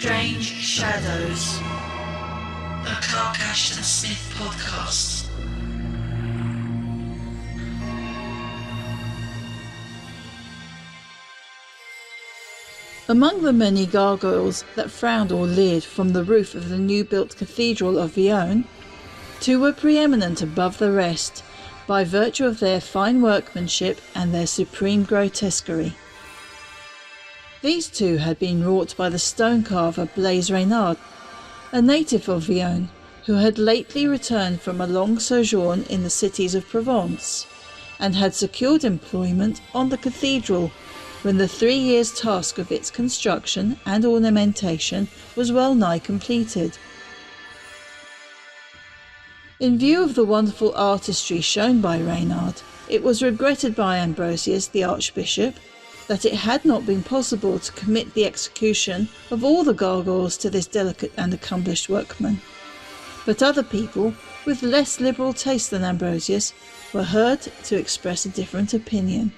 Strange Shadows, a Clark Ashton Smith podcast. Among the many gargoyles that frowned or leered from the roof of the new-built Cathedral of Averoigne, two were preeminent above the rest, by virtue of their fine workmanship and their supreme grotesquerie. These two had been wrought by the stone carver Blaise Reynard, a native of Averoigne, who had lately returned from a long sojourn in the cities of Provence, and had secured employment on the cathedral when the 3 years' task of its construction and ornamentation was well nigh completed. In view of the wonderful artistry shown by Reynard, it was regretted by Ambrosius the Archbishop that it had not been possible to commit the execution of all the gargoyles to this delicate and accomplished workman. But other people, with less liberal taste than Ambrosius, were heard to express a different opinion.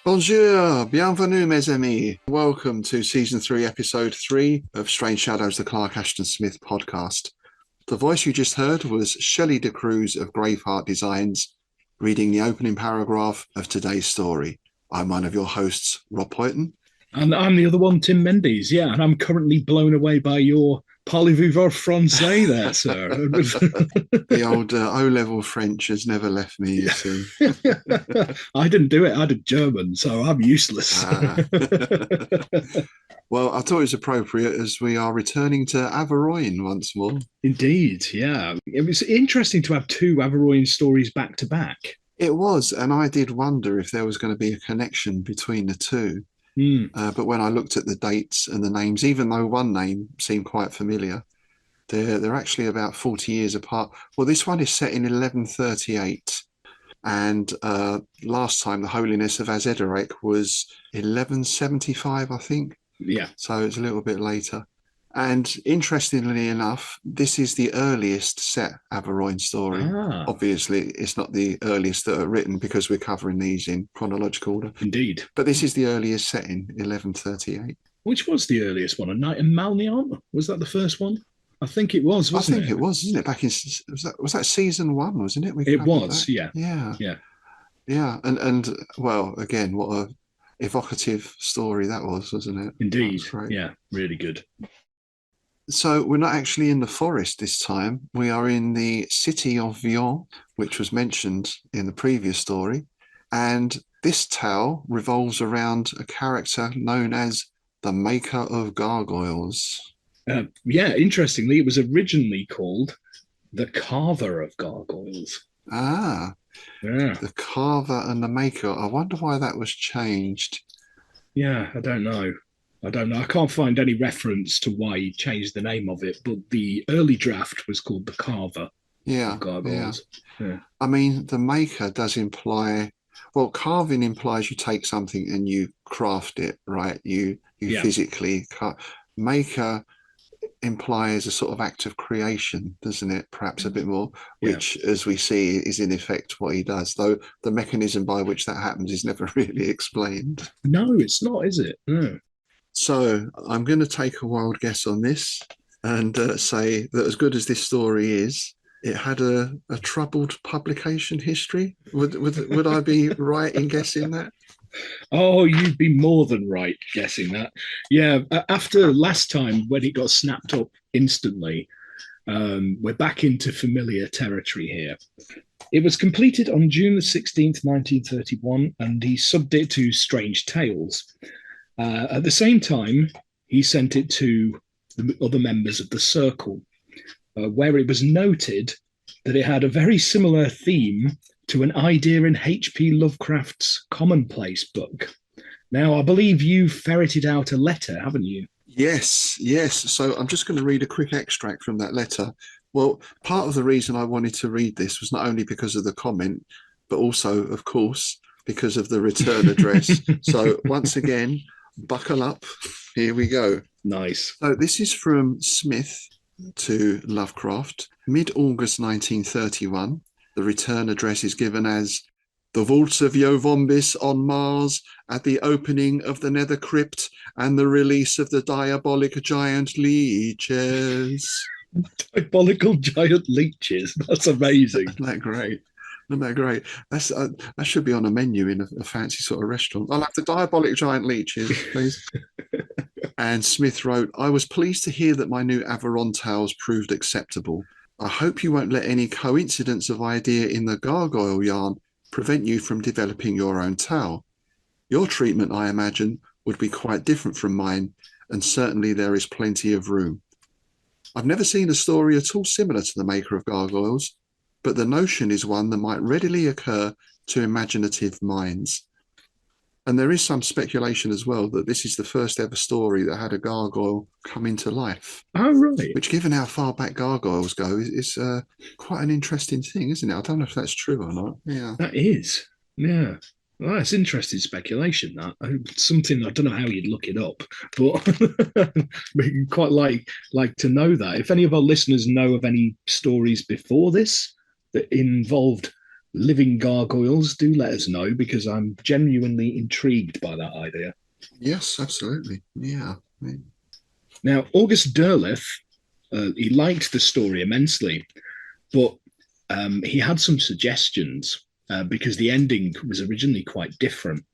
Bonjour, bienvenue mes amis. Welcome to Season 3, Episode 3 of Strange Shadows, the Clark Ashton Smith podcast. The voice you just heard was Shelley de Cruz of Graveheart Designs, reading the opening paragraph of today's story. I'm one of your hosts, Rob Hoyton. And I'm the other one, Tim Mendes, yeah, and I'm currently blown away by your parlez-vous français there, sir. The old O-level French has never left me, you see. I didn't do it, I did German, so I'm useless. Well, I thought it was appropriate as we are returning to Averoigne once more. Indeed, yeah. It was interesting to have two Averoigne stories back to back. It was, and I did wonder if there was going to be a connection between the two. But when I looked at the dates and the names, even though one name seemed quite familiar, they're actually about 40 years apart. Well, this one is set in 1138, and last time the Holiness of Averoigne was 1175, I think. Yeah. So it's a little bit later. And interestingly enough, this is the earliest set Averoigne story. Obviously, it's not the earliest that are written because we're covering these in chronological order. Indeed. But this is the earliest set in 1138. Which was the earliest one? A Night in Malnion? Was that the first one? I think it was, wasn't it? I think it was, isn't it? Back in, was that season 1, wasn't it? It was, yeah. Yeah. And well, again, what a evocative story that was, wasn't it? Indeed. Yeah, really good. So we're not actually in the forest this time. We are in the city of Vion, which was mentioned in the previous story. And this tale revolves around a character known as the Maker of Gargoyles. Yeah, interestingly, it was originally called the Carver of Gargoyles. Yeah. The Carver and the Maker. I wonder why that was changed. Yeah, I don't know. I can't find any reference to why he changed the name of it, but the early draft was called the Carver. Yeah. I mean, the Maker does imply, well, carving implies you take something and you craft it, right? You physically cut. Maker implies a sort of act of creation, doesn't it? Perhaps a bit more, which, as we see, is in effect what he does, though the mechanism by which that happens is never really explained. No, it's not, is it? No. So I'm going to take a wild guess on this and say that as good as this story is, it had a troubled publication history. Would I be right in guessing that? Oh, you'd be more than right guessing that. Yeah, after last time when it got snapped up instantly, we're back into familiar territory here. It was completed on June the 16th, 1931, and he subbed it to Strange Tales. At the same time, he sent it to the other members of the circle, where it was noted that it had a very similar theme to an idea in H.P. Lovecraft's Commonplace book. Now, I believe you ferreted out a letter, haven't you? Yes. So I'm just going to read a quick extract from that letter. Well, part of the reason I wanted to read this was not only because of the comment, but also, of course, because of the return address. So once again, buckle up. Here we go. Nice. So this is from Smith to Lovecraft, mid-August 1931. The return address is given as The vaults of Yovombis on Mars at the opening of the Nether Crypt and the release of the diabolic giant leeches. Diabolical giant leeches. That's amazing. Isn't that great? Isn't that great? That's that should be on a menu in a fancy sort of restaurant. I'll have the diabolic giant leeches, please. And Smith wrote, I was pleased to hear that my new Averoigne tales proved acceptable. I hope you won't let any coincidence of idea in the gargoyle yarn prevent you from developing your own tale. Your treatment, I imagine, would be quite different from mine, and certainly there is plenty of room. I've never seen a story at all similar to the Maker of Gargoyles, but the notion is one that might readily occur to imaginative minds. And there is some speculation as well that this is the first ever story that had a gargoyle come into life. Oh, right. Which, given how far back gargoyles go, is quite an interesting thing, isn't it? I don't know if that's true or not. Yeah, that is. Yeah. Well, that's interesting speculation. That something I don't know how you'd look it up, but we'd quite like to know that. If any of our listeners know of any stories before this that involved living gargoyles, do let us know, because I'm genuinely intrigued by that idea. Yes, absolutely. Yeah. Now, August Derleth, he liked the story immensely, but he had some suggestions because the ending was originally quite different.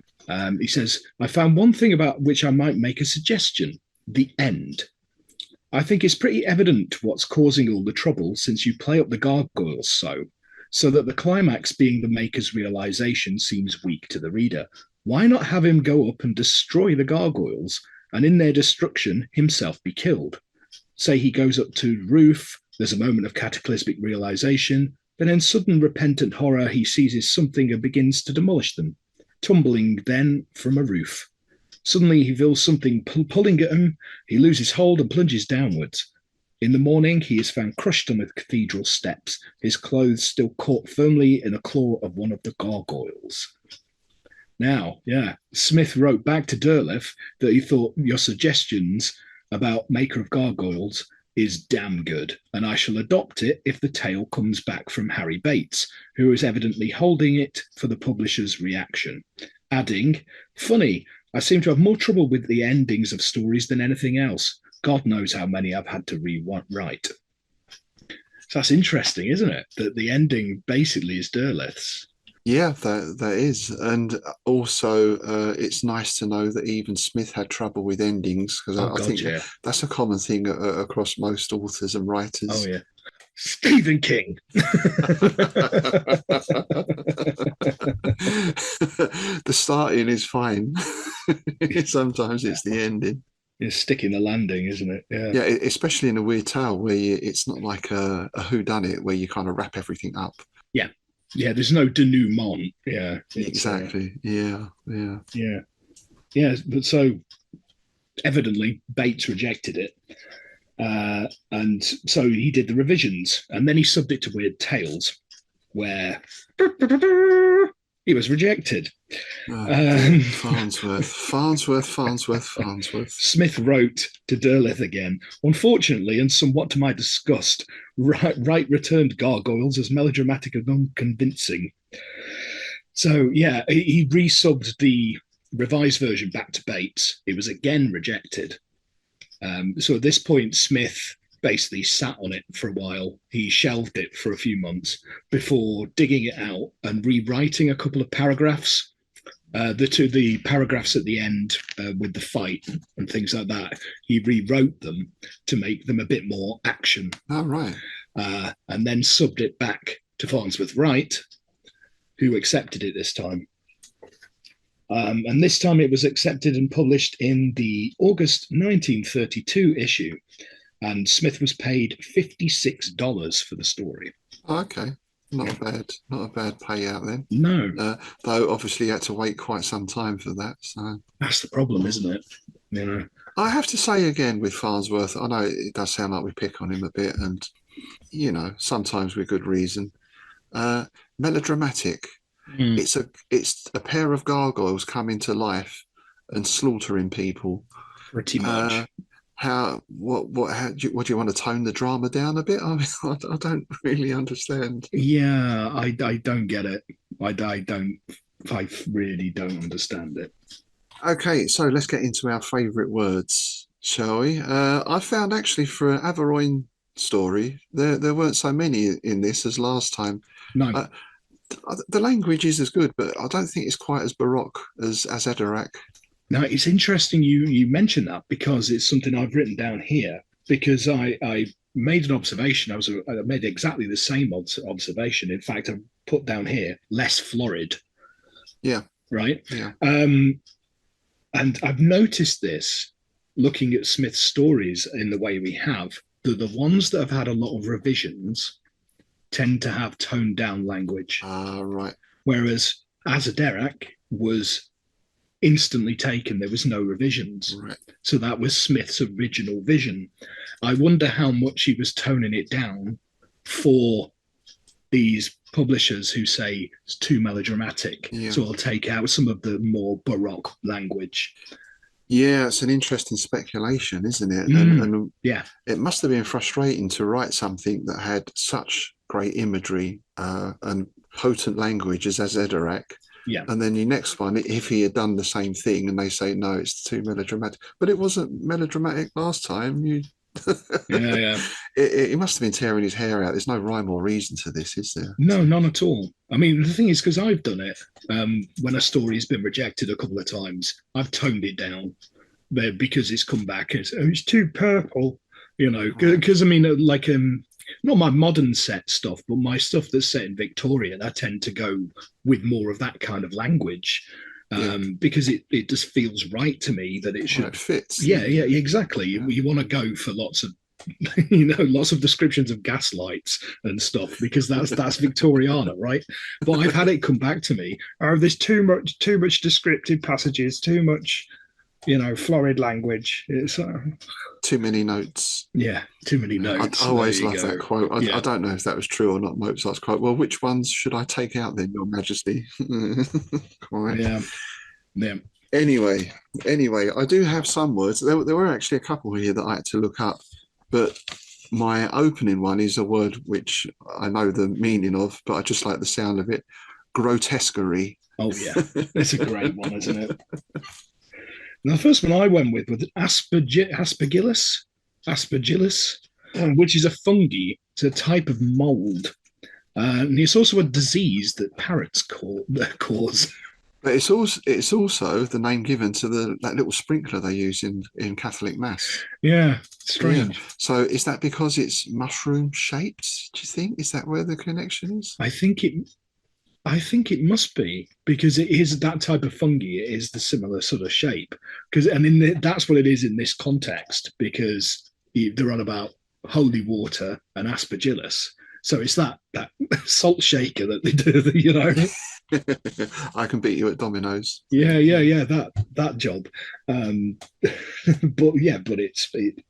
He says, I found one thing about which I might make a suggestion: the end. I think it's pretty evident what's causing all the trouble, since you play up the gargoyles so that the climax being the Maker's realization seems weak to the reader. Why not have him go up and destroy the gargoyles, and in their destruction himself be killed? Say he goes up to the roof, there's a moment of cataclysmic realization, then in sudden repentant horror he seizes something and begins to demolish them, tumbling then from a roof. Suddenly he feels something pulling at him, he loses hold and plunges downwards. In the morning, he is found crushed on the cathedral steps, his clothes still caught firmly in a claw of one of the gargoyles. Now, Smith wrote back to Derleth that he thought your suggestions about Maker of Gargoyles is damn good, and I shall adopt it if the tale comes back from Harry Bates, who is evidently holding it for the publisher's reaction, adding, funny, I seem to have more trouble with the endings of stories than anything else. God knows how many I've had to rewrite. So that's interesting, isn't it? That the ending basically is Derleth's. Yeah, that is. And also, it's nice to know that even Smith had trouble with endings, because I think that's a common thing across most authors and writers. Oh, yeah. Stephen King. The starting is fine. Sometimes it's the ending. It's sticking the landing, isn't it? Yeah, especially in a weird tale where it's not like a whodunit where you kind of wrap everything up. Yeah, there's no denouement. Yeah, exactly. Yeah. But so evidently Bates rejected it, and so he did the revisions, and then he subbed it to Weird Tales, where he was rejected. Farnsworth. Smith wrote to Derleth again. Unfortunately, and somewhat to my disgust, Wright returned Gargoyles as melodramatic and unconvincing. So, yeah, he resubbed the revised version back to Bates. It was again rejected. So at this point, Smith basically sat on it for a while. He shelved it for a few months before digging it out and rewriting a couple of paragraphs. The paragraphs at the end with the fight and things like that, he rewrote them to make them a bit more action. Oh, right. And then subbed it back to Farnsworth Wright, who accepted it this time. And this time it was accepted and published in the August 1932 issue. And Smith was paid $56 for the story. Okay. Not a bad payout then. No. Though obviously you had to wait quite some time for that. So that's the problem, isn't it? You know. I have to say again with Farnsworth, I know it does sound like we pick on him a bit, and sometimes with good reason. Melodramatic. It's a pair of gargoyles coming to life and slaughtering people. Pretty much. What do you want to tone the drama down a bit? I mean, I don't really understand. Yeah, I don't get it. I really don't understand it. Okay, so let's get into our favourite words, shall we? I found actually for an Averoigne story, there weren't so many in this as last time. No. The language is as good, but I don't think it's quite as baroque as Ederac. Now, it's interesting you mention that, because it's something I've written down here, because I made an observation. I made exactly the same observation. In fact, I put down here, less florid. Yeah. Right? Yeah. And I've noticed this looking at Smith's stories in the way we have, that the ones that have had a lot of revisions tend to have toned down language. Right. Whereas Azaderac was instantly taken. There was no revisions. Right. So that was Smith's original vision. I wonder how much he was toning it down for these publishers who say it's too melodramatic. Yeah. So I'll take out some of the more baroque language. Yeah, it's an interesting speculation, isn't it? And yeah, it must have been frustrating to write something that had such great imagery and potent language as Ederac. Yeah. And then your next one, if he had done the same thing and they say, no, it's too melodramatic. But it wasn't melodramatic last time. Yeah. He must have been tearing his hair out. There's no rhyme or reason to this, is there? No, none at all. I mean, the thing is, because I've done it, when a story's been rejected a couple of times, I've toned it down because it's come back as, oh, it's too purple, you know, because I mean, like, not my modern set stuff, but my stuff that's set in Victorian, I tend to go with more of that kind of language. Because it just feels right to me that it should. It fits. Yeah, exactly. Yeah. You want to go for lots of, lots of descriptions of gaslights and stuff, because that's Victoriana, right? But I've had it come back to me. Oh, there's too much descriptive passages, too much, florid language. It's too many notes. Yeah, too many notes. I always love that quote. I don't know if that was true or not, Mozart's quote. Well, which ones should I take out then, Your Majesty? Yeah. Anyway, I do have some words. There were actually a couple here that I had to look up, but my opening one is a word which I know the meaning of, but I just like the sound of it. Grotesquerie. Oh yeah, it's a great one, isn't it? Now, the first one I went with was aspergillus, which is a fungi. It's a type of mold, and it's also a disease that parrots cause. But it's also the name given to that little sprinkler they use in Catholic Mass. Yeah, strange. Yeah. So is that because it's mushroom shaped? Do you think? Is that where the connection is? I think it must be, because it is that type of fungi. It is the similar sort of shape, that's what it is in this context, because they're on about holy water and aspergillus. So it's that salt shaker that they do, I can beat you at dominoes. Yeah, that job. But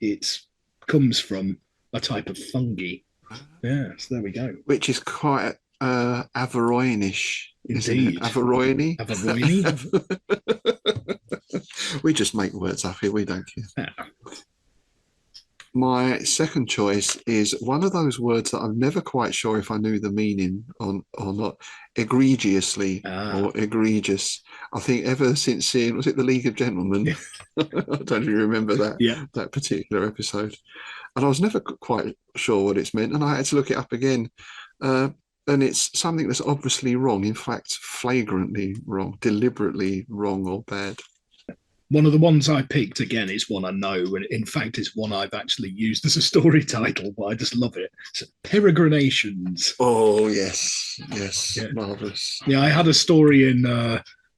it's comes from a type of fungi. Yeah, so there we go. Which is quite Averoigne-ish. Indeed. Averoigne. We just make words up here, we don't care. Yeah. My second choice is one of those words that I'm never quite sure if I knew the meaning or not. Egregiously or egregious. I think ever since seeing, was it The League of Gentlemen? I don't even remember that particular episode. And I was never quite sure what it's meant, and I had to look it up again. And it's something that's obviously wrong, in fact, flagrantly wrong, deliberately wrong or bad. One of the ones I picked, again, is one I know, and in fact it's one I've actually used as a story title, but I just love it. It's Peregrinations. Oh, yes, yeah. Marvellous. Yeah, I had a story in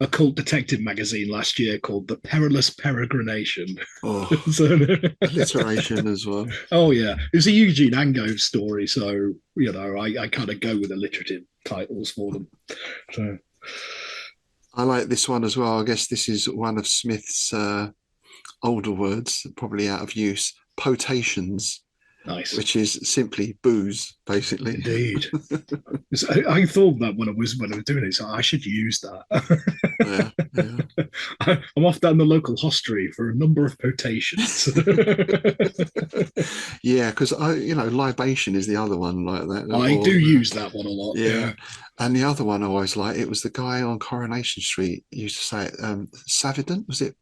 Occult Detective magazine last year called The Perilous Peregrination. Oh, alliteration as well. Oh, yeah. It's a Eugene Ango story, so, I kind of go with alliterative titles for them. So... I like this one as well. I guess this is one of Smith's older words, probably out of use. Potations. Nice. Which is simply booze, basically. Indeed. I thought that when I was doing it, so I should use that. I'm off down the local hostelry for a number of potations. Yeah, because libation is the other one like that. I do use that one a lot. Yeah. And the other one I always like, it was the guy on Coronation Street used to say it, Savidant, was it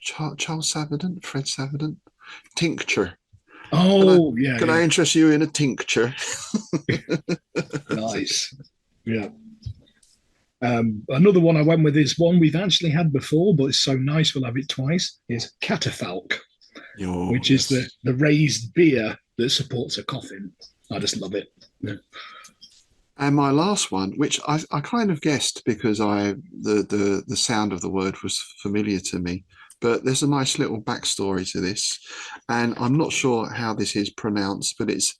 Charles Savidant, Fred Savidant? Tincture. Oh, Can I interest you in a tincture? Nice. Yeah. Another one I went with is one we've actually had before, but it's so nice we'll have it twice, is catafelque, which is the raised beer that supports a coffin. I just love it. Yeah. And my last one, which I kind of guessed because the sound of the word was familiar to me, but there's a nice little backstory to this, and I'm not sure how this is pronounced, but it's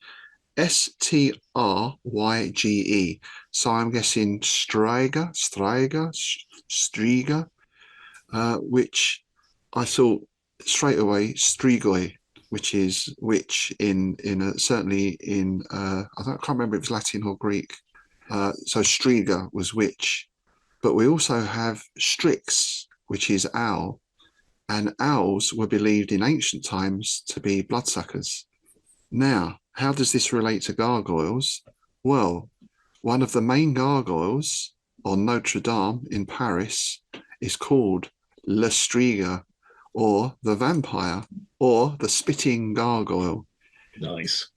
Stryge. So I'm guessing Stryge, which I thought straight away Strigoi, which is witch in certainly in I can't remember if it's Latin or Greek. So Striga was witch, but we also have Strix, which is owl. And owls were believed in ancient times to be bloodsuckers. Now, how does this relate to gargoyles? Well, one of the main gargoyles on Notre Dame in Paris is called Le Striga, or the vampire, or the spitting gargoyle. Nice.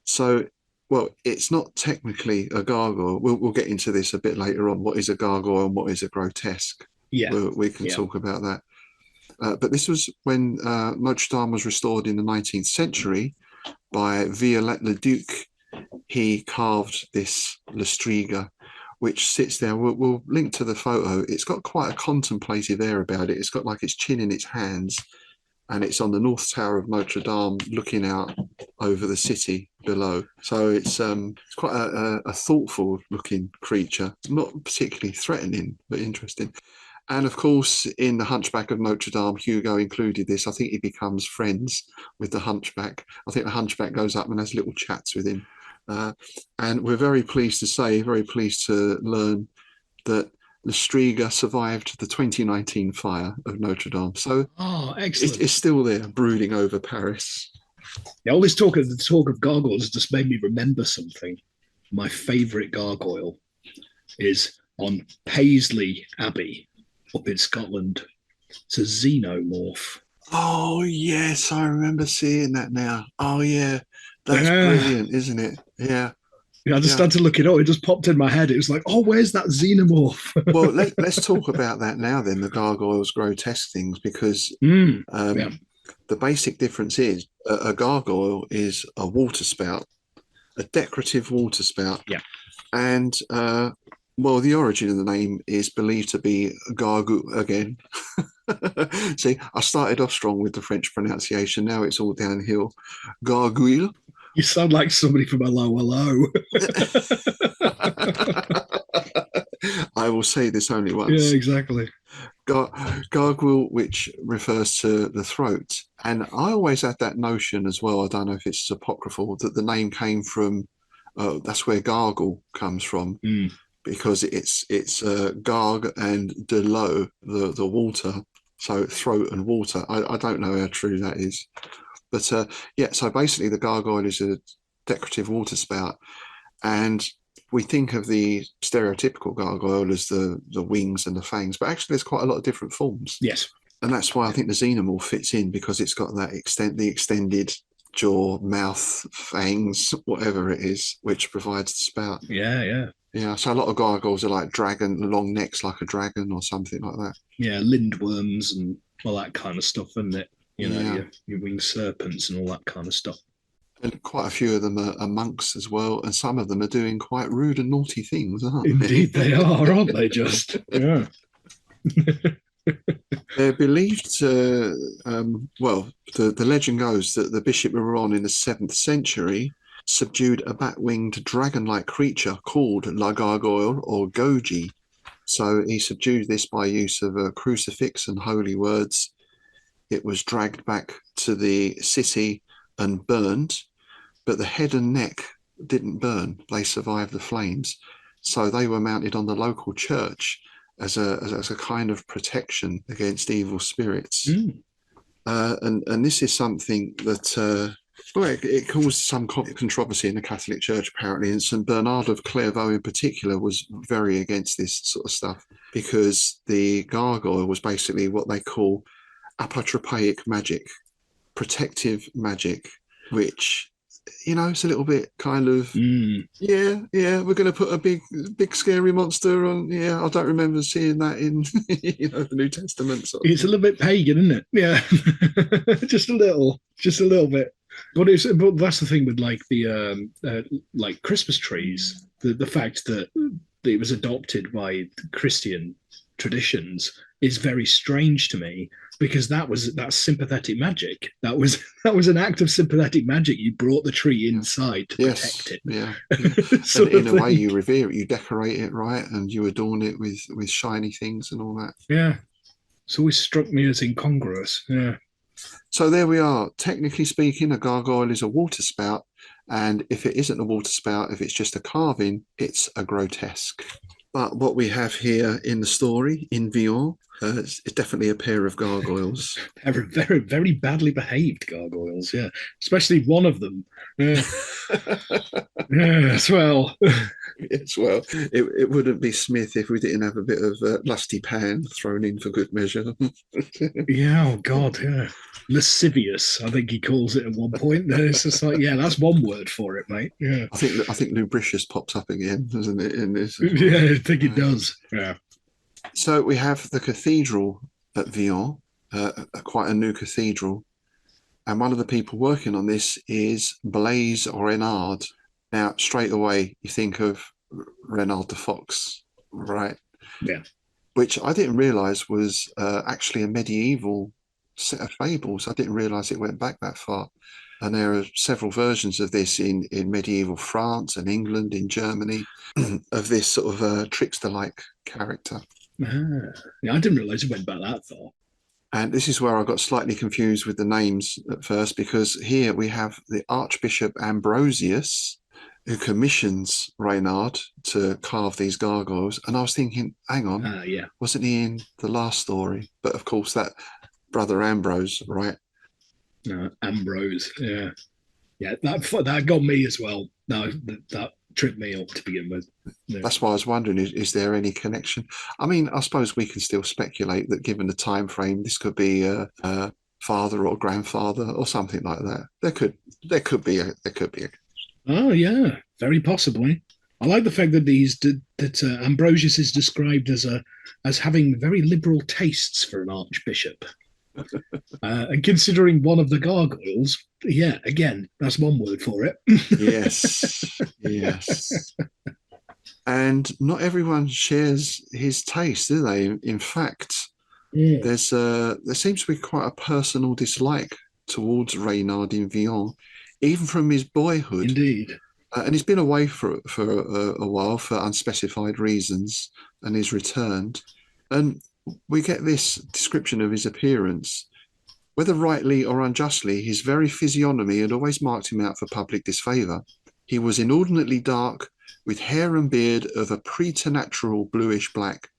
So, well, it's not technically a gargoyle. We'll get into this a bit later on. What is a gargoyle and what is a grotesque? Yeah. We can talk about that. But this was when Notre Dame was restored in the 19th century by Viollet-le-Duc. He carved this Le Striga, which sits there. We'll link to the photo. It's got quite a contemplative air about it. It's got like its chin in its hands, and it's on the North Tower of Notre Dame looking out over the city below. So it's quite a thoughtful looking creature, not particularly threatening, but interesting. And of course, in The Hunchback of Notre Dame, Hugo included this. I think he becomes friends with the Hunchback. I think the Hunchback goes up and has little chats with him. And we're very pleased to learn that Le Striga survived the 2019 fire of Notre Dame. So excellent. It's still there, brooding over Paris. Yeah, all this talk of gargoyles just made me remember something. My favourite gargoyle is on Paisley Abbey up in Scotland. It's a xenomorph. Oh, yes, I remember seeing that now. Oh, yeah, that's brilliant, isn't it? Yeah. Yeah, I just had to look it up. It just popped in my head. It was like, oh, where's that xenomorph? Well, let's talk about that now then, the gargoyles, grotesque things, because the basic difference is a gargoyle is a water spout, a decorative water spout. Yeah. And, well, the origin of the name is believed to be gargoyle again. See, I started off strong with the French pronunciation. Now it's all downhill. Gargoyle. You sound like somebody from Hello. I will say this only once. Yeah, exactly. Gargoyle, which refers to the throat. And I always had that notion as well, I don't know if it's apocryphal, that the name came from, that's where gargle comes from. Because it's garg and de l'eau, the water, so throat and water. I don't know how true that is. But so basically the gargoyle is a decorative water spout, and we think of the stereotypical gargoyle as the wings and the fangs, but actually there's quite a lot of different forms. Yes. And that's why I think the xenomorph fits in, because it's got that extended jaw, mouth, fangs, whatever it is, which provides the spout. Yeah, so a lot of gargoyles are like long necks like a dragon or something like that. Yeah, lindworms and all that kind of stuff, isn't it? Your winged serpents and all that kind of stuff. And quite a few of them are monks as well, and some of them are doing quite rude and naughty things, aren't they? Indeed they are, aren't they just? Yeah. They're believed to, the legend goes that the Bishop of Rouen in the 7th century subdued a bat-winged dragon-like creature called La Gargoyle or Goji. So he subdued this by use of a crucifix and holy words. It was dragged back to the city and burned. but the head and neck didn't burn. They survived the flames. So they were mounted on the local church as a kind of protection against evil spirits. And this is something that it caused some controversy in the Catholic Church, apparently, and St. Bernard of Clairvaux in particular was very against this sort of stuff, because the gargoyle was basically what they call apotropaic magic, protective magic, which, you know, it's a little bit kind of, we're going to put a big scary monster on. Yeah, I don't remember seeing that in, the New Testament. It's a little bit pagan, isn't it? Yeah, just a little bit. But that's the thing with like the like Christmas trees, the fact that it was adopted by Christian traditions is very strange to me, because that's sympathetic magic. That was an act of sympathetic magic. You brought the tree inside to protect it. Yeah. And in a way, you revere it, you decorate it, right, and you adorn it with shiny things and all that. Yeah, it's always struck me as incongruous. Yeah. So there we are. Technically speaking, a gargoyle is a water spout, and if it isn't a water spout, if it's just a carving, it's a grotesque. But what we have here in the story in Vion, it's definitely a pair of gargoyles. Very, very, very badly behaved gargoyles, yeah. Especially one of them. Yeah. Yes, well. Yes, well, it wouldn't be Smith if we didn't have a bit of lusty pan thrown in for good measure. Yeah, oh God, yeah. Lascivious, I think he calls it at one point. It's just like, yeah, that's one word for it, mate. Yeah. I think lubricious pops up again, doesn't it, in this? Yeah, I think it does. Yeah. So we have the cathedral at Vion, quite a new cathedral. And one of the people working on this is Blaise Renard. Now, straight away, you think of Renard the Fox, right? Yeah. Which I didn't realise was actually a medieval set of fables. I didn't realise it went back that far. And there are several versions of this in medieval France and England, in Germany, of this sort of trickster-like character. Yeah, I didn't realise it went back that far. And this is where I got slightly confused with the names at first, because here we have the Archbishop Ambrosius, who commissions Reynard to carve these gargoyles. And I was thinking, hang on, wasn't he in the last story? But of course, that Brother Ambrose, right? Ambrose, yeah. Yeah, that got me as well. No, that tripped me up to begin with. Yeah. That's why I was wondering, is there any connection? I mean, I suppose we can still speculate that given the time frame, this could be a father or grandfather or something like that. There could be a. Oh yeah, very possibly. I like the fact that Ambrosius is described as having very liberal tastes for an archbishop. And considering one of the gargoyles, yeah, again, that's one word for it. Yes. And not everyone shares his taste, do they? In fact, there seems to be quite a personal dislike towards Reynard in Vion, even from his boyhood. Indeed. And he's been away for a while for unspecified reasons, and he's returned. And we get this description of his appearance. Whether rightly or unjustly, his very physiognomy had always marked him out for public disfavour. He was inordinately dark, with hair and beard of a preternatural bluish black,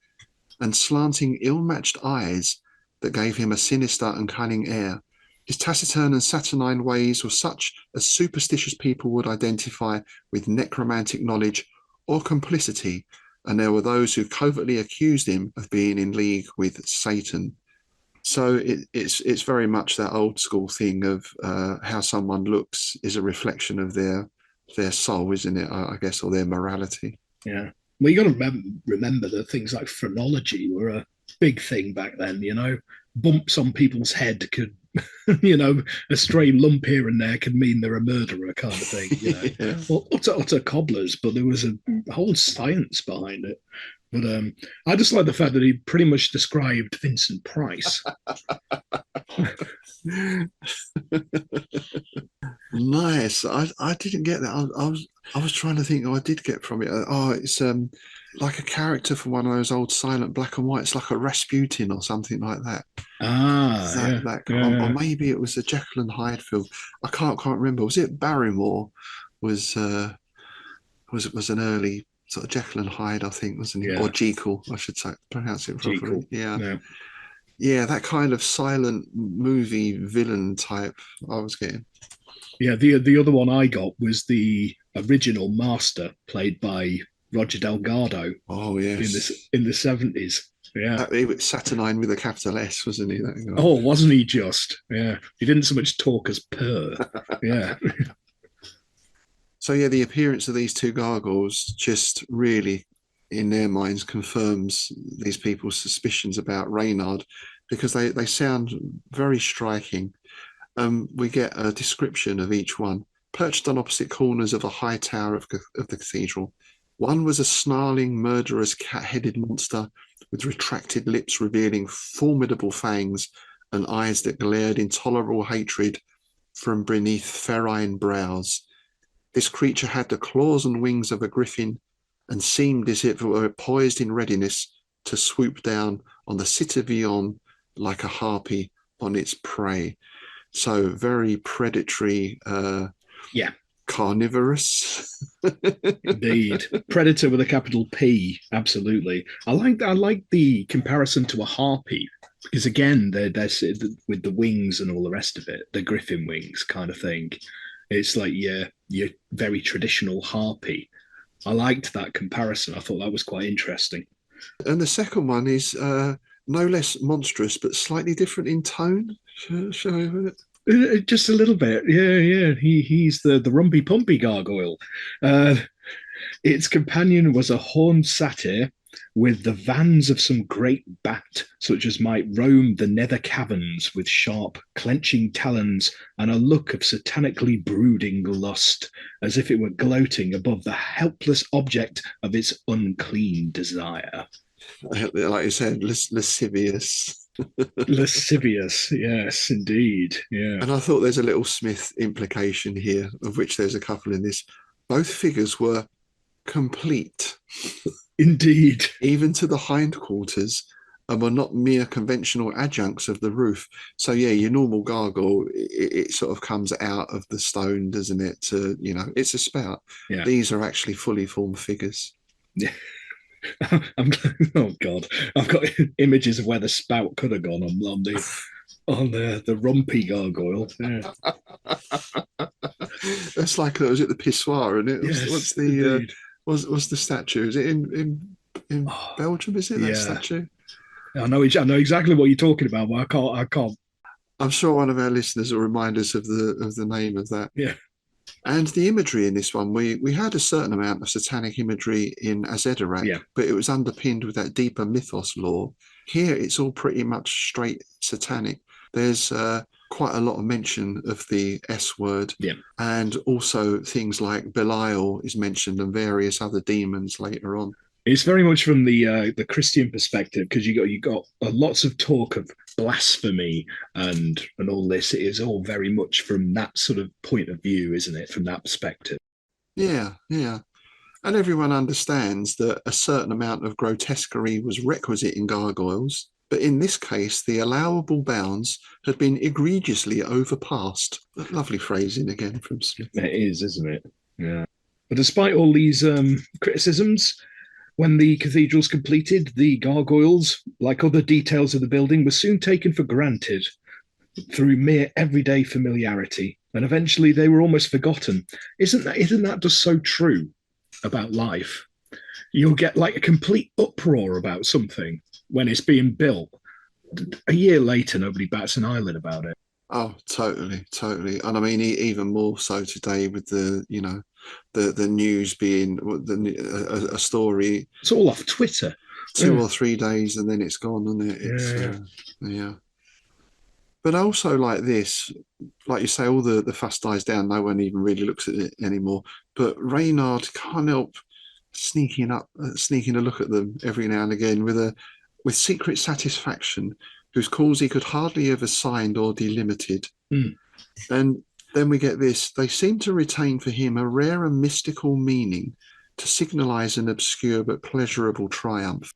and slanting ill-matched eyes that gave him a sinister and cunning air. His taciturn and saturnine ways were such as superstitious people would identify with necromantic knowledge or complicity, and there were those who covertly accused him of being in league with Satan. So it's very much that old school thing of how someone looks is a reflection of their soul, isn't it? I guess, or their morality. Yeah. Well, you got to remember that things like phrenology were a big thing back then. You know, bumps on people's head could, a stray lump here and there could mean they're a murderer, kind of thing. You know, yeah. Well, utter cobblers, but there was a whole science behind it. But I just like the fact that he pretty much described Vincent Price. Nice. I didn't get that. I was trying to think. I did get from it. It's like a character from one of those old silent black and whites, like a Rasputin or something like that. Or maybe it was a Jekyll and Hyde film. I can't remember. Was it Barrymore? Was an early sort of Jekyll and Hyde, I think, wasn't it? Or Jekyll, I should say, pronounce it properly. Yeah, that kind of silent movie villain type I was getting. Yeah, the other one I got was the original Master, played by Roger Delgado. Oh yes, in the 70s. Yeah, he was Saturnine with a capital S, wasn't he? That guy? Oh, wasn't he just? Yeah, he didn't so much talk as purr. Yeah. So yeah, the appearance of these two gargoyles just really, in their minds, confirms these people's suspicions about Reynard, because they sound very striking. We get a description of each one. Perched on opposite corners of a high tower of the cathedral. One was a snarling, murderous, cat-headed monster with retracted lips revealing formidable fangs and eyes that glared intolerable hatred from beneath ferine brows. This creature had the claws and wings of a griffin and seemed as if it were poised in readiness to swoop down on the citavion like a harpy on its prey. So very predatory, carnivorous. Indeed, predator with a capital P. Absolutely. I like the comparison to a harpy, because again, they're with the wings and all the rest of it, the griffin wings kind of thing. It's like your very traditional harpy. I liked that comparison. I thought that was quite interesting. And the second one is no less monstrous, but slightly different in tone. Shall I have it? Just a little bit. Yeah. He's the Rumpy Pumpy gargoyle. Its companion was a horned satyr with the vans of some great bat, such as might roam the nether caverns with sharp, clenching talons and a look of satanically brooding lust, as if it were gloating above the helpless object of its unclean desire. Like you said, lascivious. Lascivious, yes, indeed. Yeah. And I thought there's a little Smith implication here, of which there's a couple in this. Both figures were complete. Indeed. Even to the hindquarters, and were not mere conventional adjuncts of the roof. So yeah, your normal gargoyle, it sort of comes out of the stone, doesn't it? It's a spout. Yeah. These are actually fully formed figures. Yeah. Oh God, I've got images of where the spout could have gone on the rumpy gargoyle. Yeah. That's like was it the pissoir, and it yes, what's the what's the statue? Is it in Belgium? Is it that statue? I know exactly what you're talking about, but I can't. I'm sure one of our listeners will remind us of the name of that. Yeah. And the imagery in this one, we had a certain amount of satanic imagery in Azedarac, but it was underpinned with that deeper mythos lore. Here, it's all pretty much straight satanic. There's quite a lot of mention of the S word, and also things like Belial is mentioned and various other demons later on. It's very much from the Christian perspective, because you got lots of talk of blasphemy and all this. It is all very much from that sort of point of view, isn't it? From that perspective. Yeah. And everyone understands that a certain amount of grotesquerie was requisite in gargoyles, but in this case, the allowable bounds had been egregiously overpassed. Lovely phrasing again from Smith. It is, isn't it? Yeah. But despite all these criticisms, when the cathedral's completed, the gargoyles, like other details of the building, were soon taken for granted through mere everyday familiarity, and eventually they were almost forgotten. Isn't that just so true about life? You'll get like a complete uproar about something when it's being built. A year later, nobody bats an eyelid about it. Oh, totally. And I mean, even more so today with the news being a story. It's all off Twitter. 2 or 3 days and then it's gone, isn't it? Yeah. But also like this, like you say, all the fuss dies down. No one even really looks at it anymore. But Reynard can't help sneaking a look at them every now and again with secret satisfaction, whose cause he could hardly have assigned or delimited. And then we get this. They seem to retain for him a rare and mystical meaning to signalise an obscure but pleasurable triumph.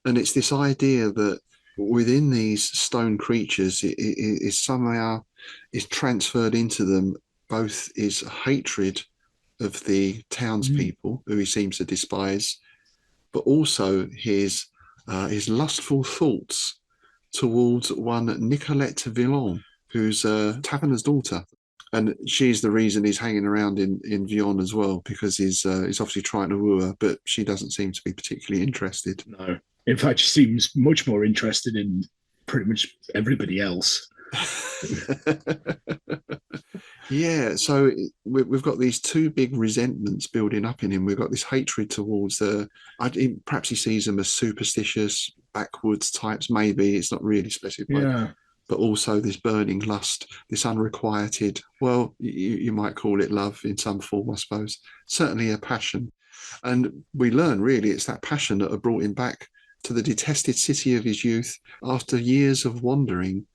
And it's this idea that within these stone creatures, it is somehow is transferred into them both his hatred of the townspeople who he seems to despise, but also his lustful thoughts towards one Nicolette Villon, who's Taverner's daughter. And she's the reason he's hanging around in Vion as well, because he's obviously trying to woo her, but she doesn't seem to be particularly interested. No. In fact, she seems much more interested in pretty much everybody else. Yeah, so we've got these two big resentments building up in him. We've got this hatred towards perhaps he sees them as superstitious, backwoods types, maybe. It's not really specified. Yeah. But also this burning lust, this unrequited, well, you might call it love in some form, I suppose. Certainly a passion. And we learn, really, it's that passion that had brought him back to the detested city of his youth after years of wandering.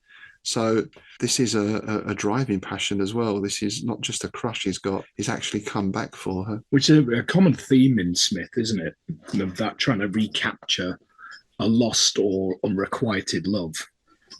So this is a driving passion as well. This is not just a crush he's got, he's actually come back for her. Which is a common theme in Smith, isn't it? Of that trying to recapture a lost or unrequited love.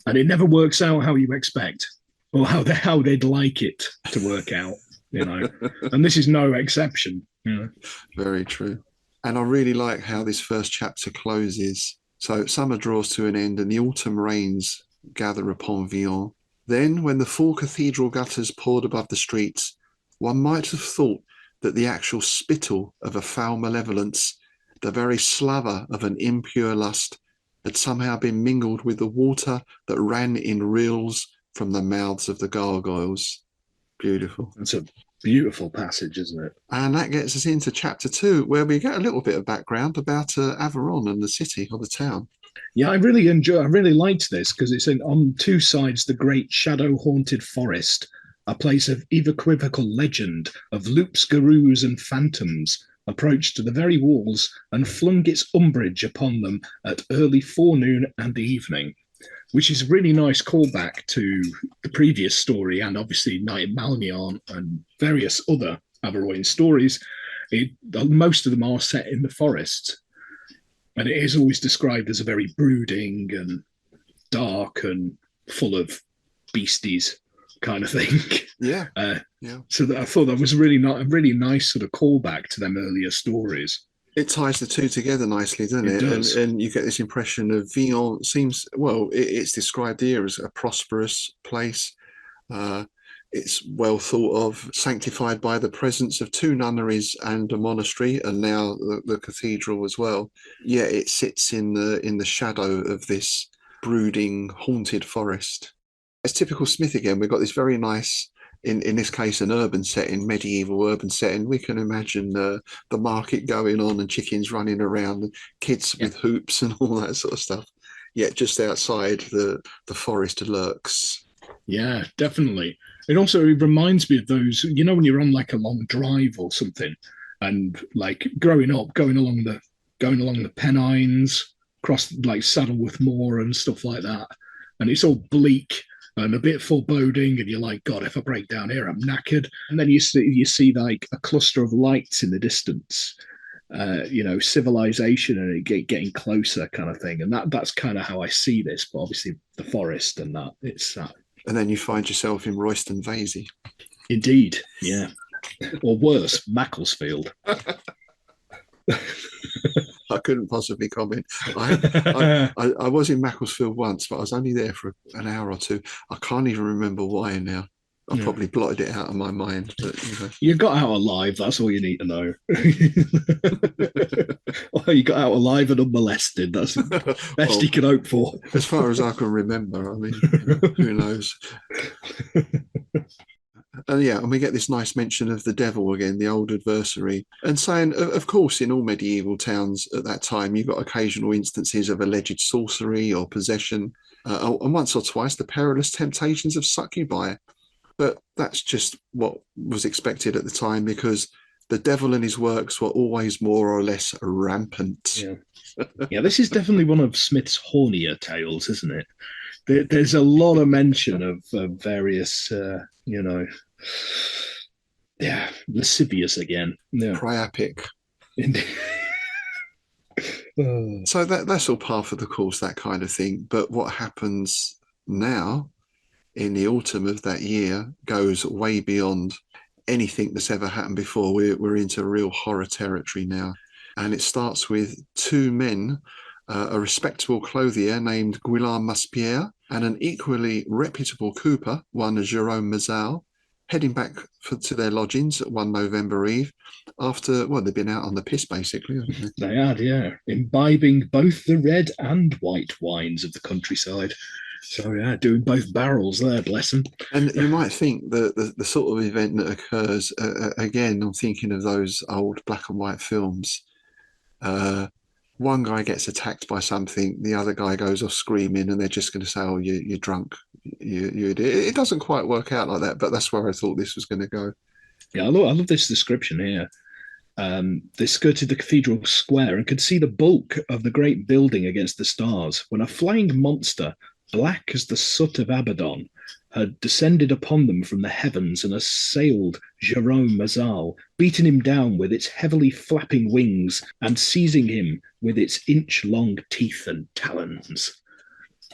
And it never works out how you expect, or how they'd like it to work out, you know. And this is no exception. You know? Very true. And I really like how this first chapter closes. So summer draws to an end and the autumn rains gather upon Vion. Then, when the full cathedral gutters poured above the streets, one might have thought that the actual spittle of a foul malevolence, the very slaver of an impure lust, had somehow been mingled with the water that ran in rills from the mouths of the gargoyles. Beautiful. It's a beautiful passage, isn't it? And that gets us into chapter 2, where we get a little bit of background about Averoigne and the city or the town. Yeah, I really liked this because it's on two sides the great shadow-haunted forest, a place of equivocal legend, of loops, garous, and phantoms, approached to the very walls and flung its umbrage upon them at early forenoon and evening, which is a really nice callback to the previous story and obviously Night in Malnion and various other Averoigne stories. Most of them are set in the forest. And it is always described as a very brooding and dark and full of beasties kind of thing. Yeah. So I thought that was a really nice sort of callback to them earlier stories. It ties the two together nicely, doesn't it? It does. And you get this impression of Vion seems, well, it's described here as a prosperous place. It's well thought of, sanctified by the presence of two nunneries and a monastery, and now the cathedral as well. Yeah, it sits in the shadow of this brooding, haunted forest. It's typical Smith again. We've got this very nice, in this case, an urban setting, medieval urban setting. We can imagine the market going on and chickens running around and kids with hoops and all that sort of stuff. Yet just outside the forest lurks. Yeah, definitely. It also reminds me of those, you know, when you're on like a long drive or something, and like growing up, going along the Pennines, across like Saddleworth Moor and stuff like that, and it's all bleak and a bit foreboding, and you're like, God, if I break down here, I'm knackered. And then you see like a cluster of lights in the distance, you know, civilization and it getting closer, kind of thing. And that's kind of how I see this. But obviously, the forest and that it's that. And then you find yourself in Royston Vasey. Indeed, yeah. Or worse, Macclesfield. I couldn't possibly comment. I was in Macclesfield once, but I was only there for an hour or two. I can't even remember why now. I probably blotted it out of my mind. But you know. You got out alive. That's all you need to know. Well, you got out alive and unmolested. That's the best you can hope for. As far as I can remember. I mean, who knows? And we get this nice mention of the devil again, the old adversary, and saying, of course, in all medieval towns at that time, you've got occasional instances of alleged sorcery or possession, and once or twice the perilous temptations of succubi. But that's just what was expected at the time, because the devil and his works were always more or less rampant. Yeah, this is definitely one of Smith's hornier tales, isn't it? There's a lot of mention of various, lascivious again. Yeah. Priapic. So that's all part of the course, that kind of thing. But what happens now in the autumn of that year goes way beyond anything that's ever happened before. We're into real horror territory now. And it starts with two men, a respectable clothier named Guillaume Maspierre and an equally reputable cooper, one Jérôme Mazal, heading back to their lodgings one November Eve after, well, they've been out on the piss, basically, haven't they? They had, yeah. Imbibing both the red and white wines of the countryside. So, yeah, doing both barrels there, bless them. And you might think that the sort of event that occurs, again, I'm thinking of those old black and white films. One guy gets attacked by something, the other guy goes off screaming, and they're just going to say, "Oh, you're drunk, you idiot." It doesn't quite work out like that, but that's where I thought this was going to go. Yeah, I love this description here. They skirted the cathedral square and could see the bulk of the great building against the stars when a flying monster, black as the soot of Abaddon, had descended upon them from the heavens and assailed Jérôme Mazal, beating him down with its heavily flapping wings and seizing him with its inch-long teeth and talons.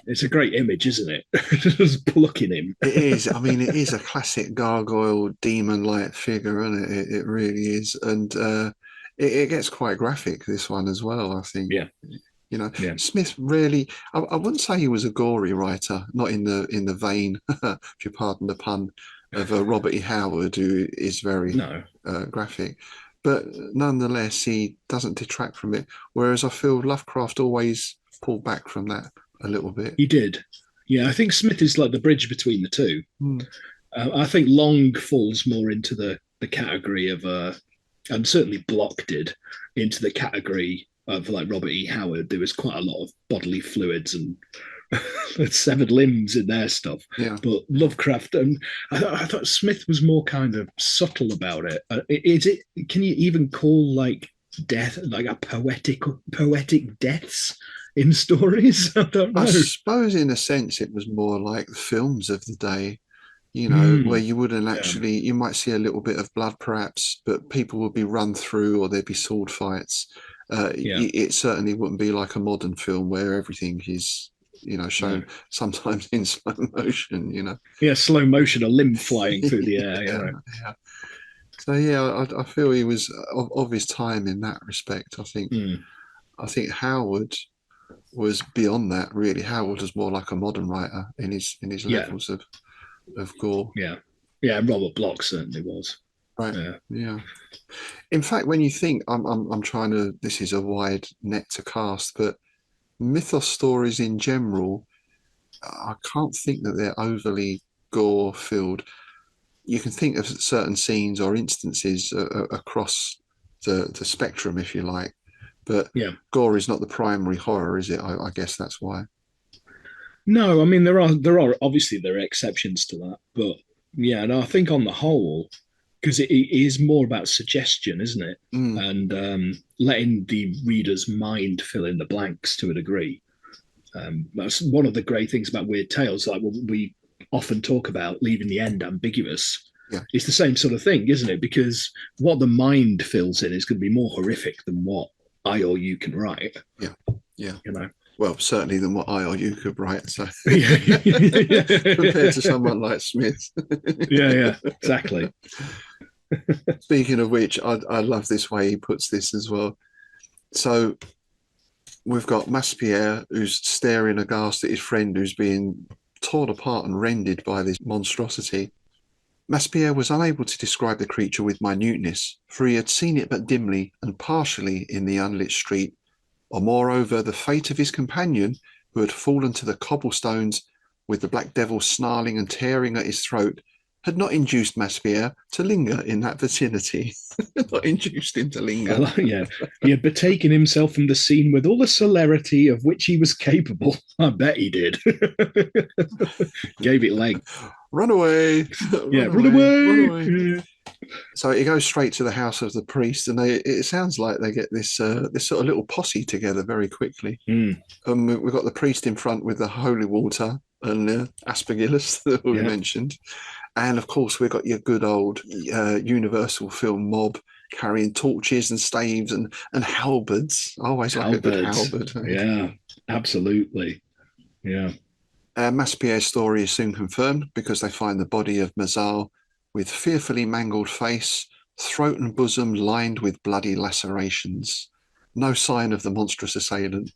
It's a great image, isn't it? Just plucking him. It is. I mean, it is a classic gargoyle demon-like figure, isn't it? It really is. And it gets quite graphic, this one as well, I think. Yeah. You know, yeah. Smith really, I wouldn't say he was a gory writer, not in the vein, if you pardon the pun, of Robert E. Howard, who is very graphic. But nonetheless, he doesn't detract from it. Whereas I feel Lovecraft always pulled back from that a little bit. He did. Yeah, I think Smith is like the bridge between the two. I think Long falls more into the category of, and certainly Block did, into the category of like Robert E. Howard. There was quite a lot of bodily fluids and severed limbs in their stuff. Yeah. But Lovecraft, I thought Smith was more kind of subtle about it. Is it? Can you even call like death like a poetic deaths in stories? I don't know. I suppose in a sense it was more like the films of the day, you know, where you wouldn't actually, you might see a little bit of blood perhaps, but people would be run through or there'd be sword fights. It certainly wouldn't be like a modern film where everything is, you know, shown sometimes in slow motion, you know. Yeah, slow motion, a limb flying through the air. Yeah. So yeah, I feel he was of his time in that respect. I think Howard was beyond that, really. Howard was more like a modern writer in his levels of gore. Yeah, Robert Bloch certainly was. Right. Yeah. In fact, when you think, I'm trying to, this is a wide net to cast, but mythos stories in general, I can't think that they're overly gore filled. You can think of certain scenes or instances across the spectrum, if you like, but gore is not the primary horror, is it? I guess that's why. No, I mean there are obviously there are exceptions to that, but yeah, and I think on the whole, because it is more about suggestion, isn't it? And letting the reader's mind fill in the blanks to a degree. That's one of the great things about Weird Tales, like what we often talk about, leaving the end ambiguous. Yeah. It's the same sort of thing, isn't it? Because what the mind fills in is going to be more horrific than what I or you can write. Yeah. You know. Well, certainly than what I or you could write. So compared to someone like Smith. Yeah, exactly. Speaking of which, I love this way he puts this as well. So we've got Maspierre, who's staring aghast at his friend who's being torn apart and rended by this monstrosity. Maspierre was unable to describe the creature with minuteness, for he had seen it but dimly and partially in the unlit street, or moreover the fate of his companion, who had fallen to the cobblestones with the black devil snarling and tearing at his throat, had not induced Maspierre to linger in that vicinity. Not induced him to linger. Yeah, he had betaken himself from the scene with all the celerity of which he was capable. I bet he did. Gave it leg. Run away. Run away. So he goes straight to the house of the priest, and it sounds like they get this sort of little posse together very quickly. We've got the priest in front with the holy water and aspergillus that we mentioned. And of course, we've got your good old Universal film mob carrying torches and staves and halberds. I always like a good halberd. Yeah, absolutely. Yeah. Maspierre's story is soon confirmed because they find the body of Mazal with fearfully mangled face, throat and bosom lined with bloody lacerations. No sign of the monstrous assailant.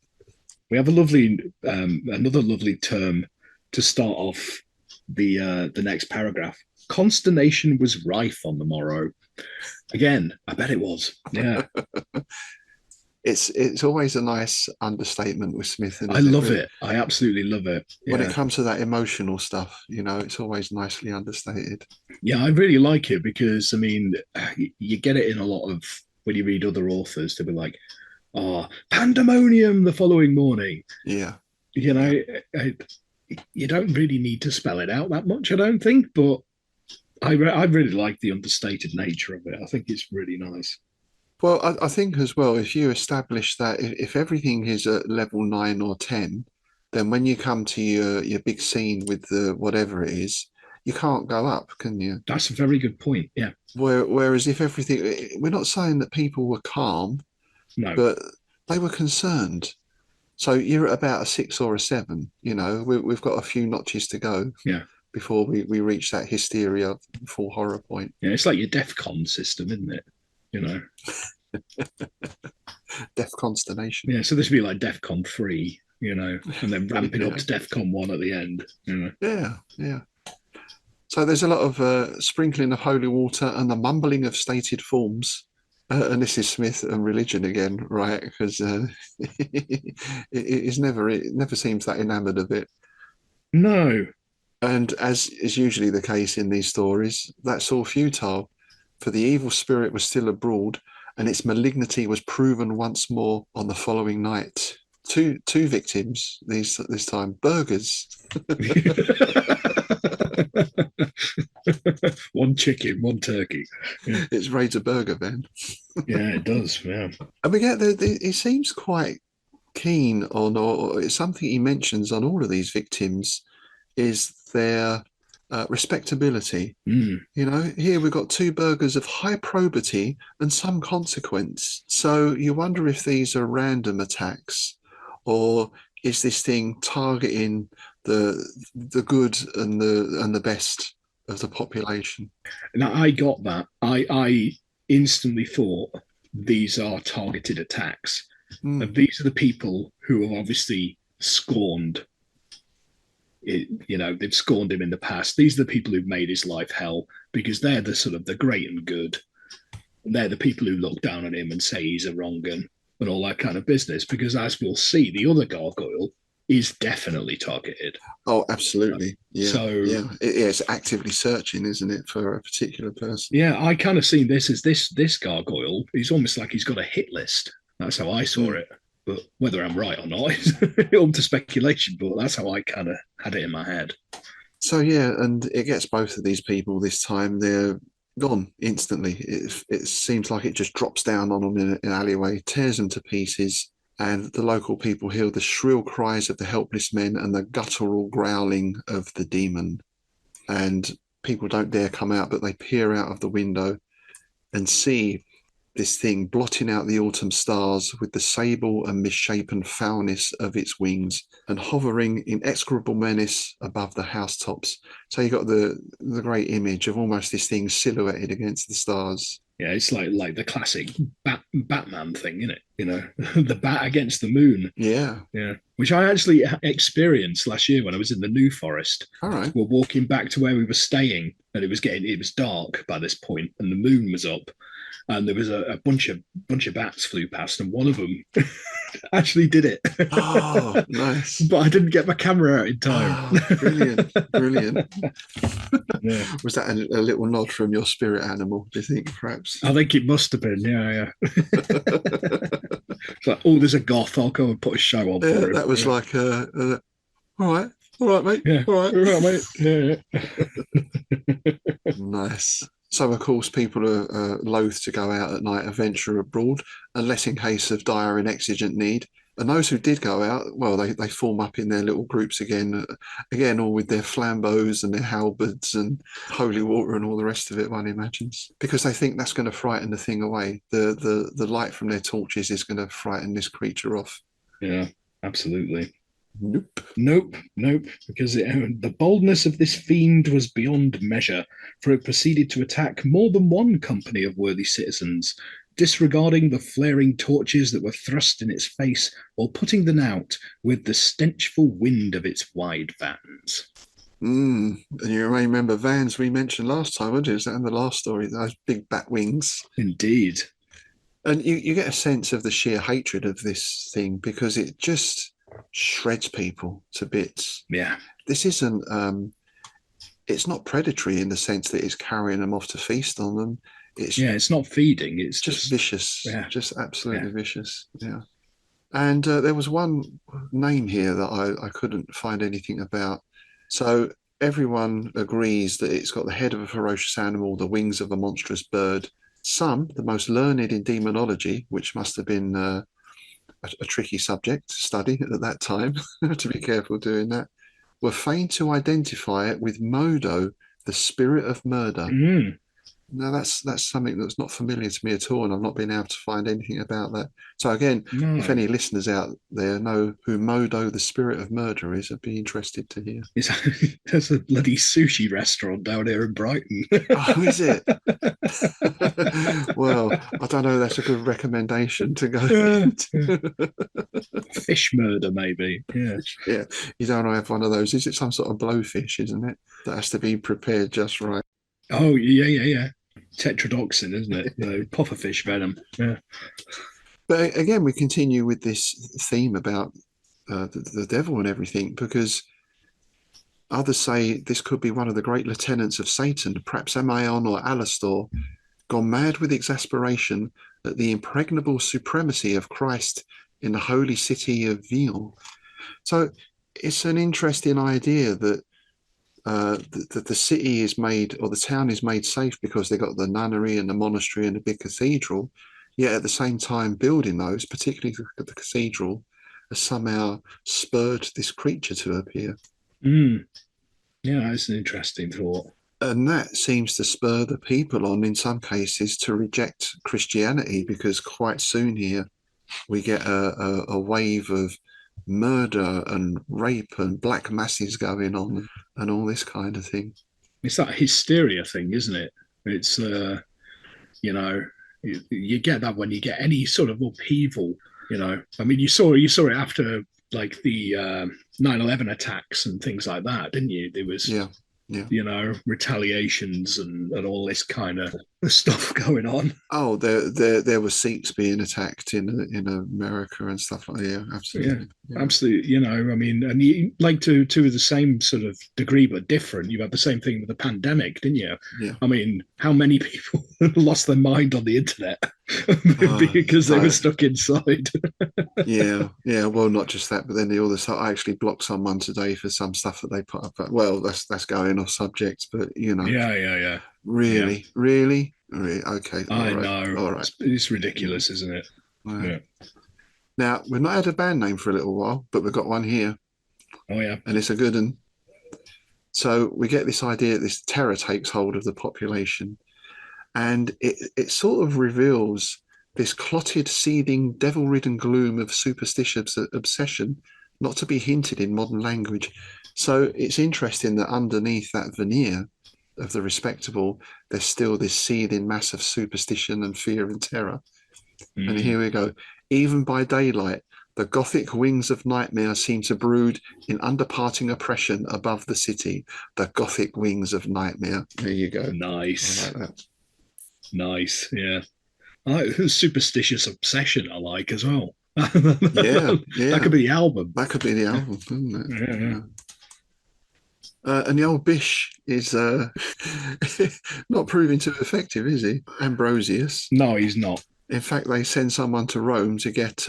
We have a lovely, another lovely term to start off the next paragraph. Consternation was rife on the morrow. Again, I bet it was. Yeah. It's always a nice understatement with Smith. I love it. I absolutely love it. When it comes to that emotional stuff, it's always nicely understated. Yeah, I really like it because, I mean, you get it in a lot of, when you read other authors, to be like, oh, pandemonium the following morning. Yeah. You don't really need to spell it out that much, I don't think, but I really like the understated nature of it. I think it's really nice. Well, I think as well, if you establish that if everything is at level 9 or 10, then when you come to your big scene with the whatever it is, you can't go up, can you? That's a very good point, yeah. Whereas if everything, we're not saying that people were calm, no, but they were concerned. So you're at about a 6 or a 7, we've got a few notches to go. Yeah. Before we reach that hysteria full horror point. Yeah, it's like your DEFCON system, isn't it? Death consternation. Yeah, so this would be like DEFCON 3, and then ramping up to DEFCON 1 at the end. Yeah. So there's a lot of sprinkling of holy water and the mumbling of stated forms. And this is Smith and religion again, right? Because it never seems that enamoured of it. No. And as is usually the case in these stories, that's all futile. For the evil spirit was still abroad, and its malignity was proven once more on the following night. Two victims this time, burgers. One chicken, one turkey. Yeah. It's raids a burger van. Yeah, it does. Yeah, and we get he seems quite keen on, or it's something he mentions on all of these victims, is their respectability. Here we've got 2 burgers of high probity and some consequence. So you wonder if these are random attacks, or is this thing targeting the good and the best of the population? Now I got that. I instantly thought these are targeted attacks. And these are the people who have obviously scorned they've scorned him in the past. These are the people who've made his life hell, because they're the sort of the great and good. They're the people who look down on him and say he's a wrong and all that kind of business. Because as we'll see, the other gargoyle is definitely targeted. Oh, absolutely. Yeah. So it's actively searching, isn't it, for a particular person? Yeah, I kind of seen this as this gargoyle. He's almost like he's got a hit list. That's how I saw it. But whether I'm right or not is up to speculation, but that's how I kind of had it in my head. So, yeah, and it gets both of these people this time. They're gone instantly. It seems like it just drops down on them in an alleyway, tears them to pieces, and the local people hear the shrill cries of the helpless men and the guttural growling of the demon. And people don't dare come out, but they peer out of the window and see this thing blotting out the autumn stars with the sable and misshapen foulness of its wings and hovering in execrable menace above the housetops. So you got the great image of almost this thing silhouetted against the stars. Yeah, it's like the classic Batman thing, isn't it? The bat against the moon. Yeah. Which I actually experienced last year when I was in the New Forest. All right. We're walking back to where we were staying, and it was dark by this point, and the moon was up. And there was a bunch of bats flew past, and one of them actually did it. Oh, nice! But I didn't get my camera out in time. Oh, brilliant! Yeah. Was that a little nod from your spirit animal? Do you think, perhaps? I think it must have been. Yeah. It's like, oh, there's a goth. I'll go and put a show on for him. That was like, all right, mate. Yeah. All right, mate. Yeah. Nice. So, of course, people are loath to go out at night or venture abroad, unless in case of dire and exigent need. And those who did go out, well, they form up in their little groups again, all with their flambeaux and their halberds and holy water and all the rest of it, one imagines, because they think that's going to frighten the thing away. The light from their torches is going to frighten this creature off. Yeah, absolutely. Nope, because the boldness of this fiend was beyond measure, for it proceeded to attack more than one company of worthy citizens, disregarding the flaring torches that were thrust in its face, or putting them out with the stenchful wind of its wide vans. And you may remember vans we mentioned last time, wasn't it? Is that in the last story? Those big bat wings. Indeed. And you get a sense of the sheer hatred of this thing, because it just shreds people to bits. Yeah. This isn't, it's not predatory in the sense that it's carrying them off to feast on them. It's not feeding. It's just vicious. Yeah. Just absolutely vicious. Yeah. And there was one name here that I couldn't find anything about. So everyone agrees that it's got the head of a ferocious animal, the wings of a monstrous bird. Some, the most learned in demonology, which must have been a tricky subject to study at that time, to be careful doing that, were fain to identify it with Modo, the spirit of murder. Now, that's something that's not familiar to me at all, and I've not been able to find anything about that. So again, if any listeners out there know who Modo, the spirit of murder, is, I'd be interested to hear. There's a bloody sushi restaurant down here in Brighton. Oh, is it? Well, I don't know. That's a good recommendation to go. Fish murder, maybe. Yeah. Yeah. You don't want to have one of those. Is it some sort of blowfish, isn't it? That has to be prepared just right. Oh, yeah. Tetrodotoxin, isn't it? Pufferfish venom. Yeah. But again, we continue with this theme about the devil and everything, because others say this could be one of the great lieutenants of Satan, perhaps Amaon or Alastor, gone mad with exasperation at the impregnable supremacy of Christ in the holy city of Vion. So it's an interesting idea that the city is made, or the town is made safe because they got the nunnery and the monastery and the big cathedral, yet at the same time building those, particularly the cathedral, has somehow spurred this creature to appear. Yeah, that's an interesting thought. And that seems to spur the people on, in some cases, to reject Christianity, because quite soon here we get a wave of murder and rape and black masses going on and all this kind of thing. It's that hysteria thing, isn't it? It's you get that when you get any sort of upheaval. I mean, you saw it after like the 9/11 attacks and things like that, didn't you? There was retaliations and all this kind of stuff going on. Oh, there were Sikhs being attacked in America and stuff like that. Yeah, absolutely. Yeah. Absolutely. I mean, and you, like to the same sort of degree but different. You had the same thing with the pandemic, didn't you? Yeah. I mean, how many people lost their mind on the internet because they were stuck inside? Yeah. Well, not just that, but then the other stuff. I actually blocked someone today for some stuff that they put up. Well, that's going off subject, but Yeah. Really? Okay. I know. All right. It's ridiculous, isn't it? Wow. Yeah. Now, we've not had a band name for a little while, but we've got one here. Oh, yeah. And it's a good one. So we get this idea that this terror takes hold of the population, and it sort of reveals this clotted, seething, devil-ridden gloom of superstitious obsession, not to be hinted in modern language. So it's interesting that underneath that veneer of the respectable, there's still this seething mass of superstition and fear and terror. And here we go. Even by daylight, the Gothic wings of nightmare seem to brood in underparting oppression above the city. The Gothic wings of nightmare. There you go. Nice. I like that. Nice, yeah. I like superstitious obsession, I like as well. Yeah. That could be the album. That could be the album, couldn't it? Yeah. And the old Bish is not proving too effective, is he? Ambrosius. No, he's not. In fact, they send someone to Rome to get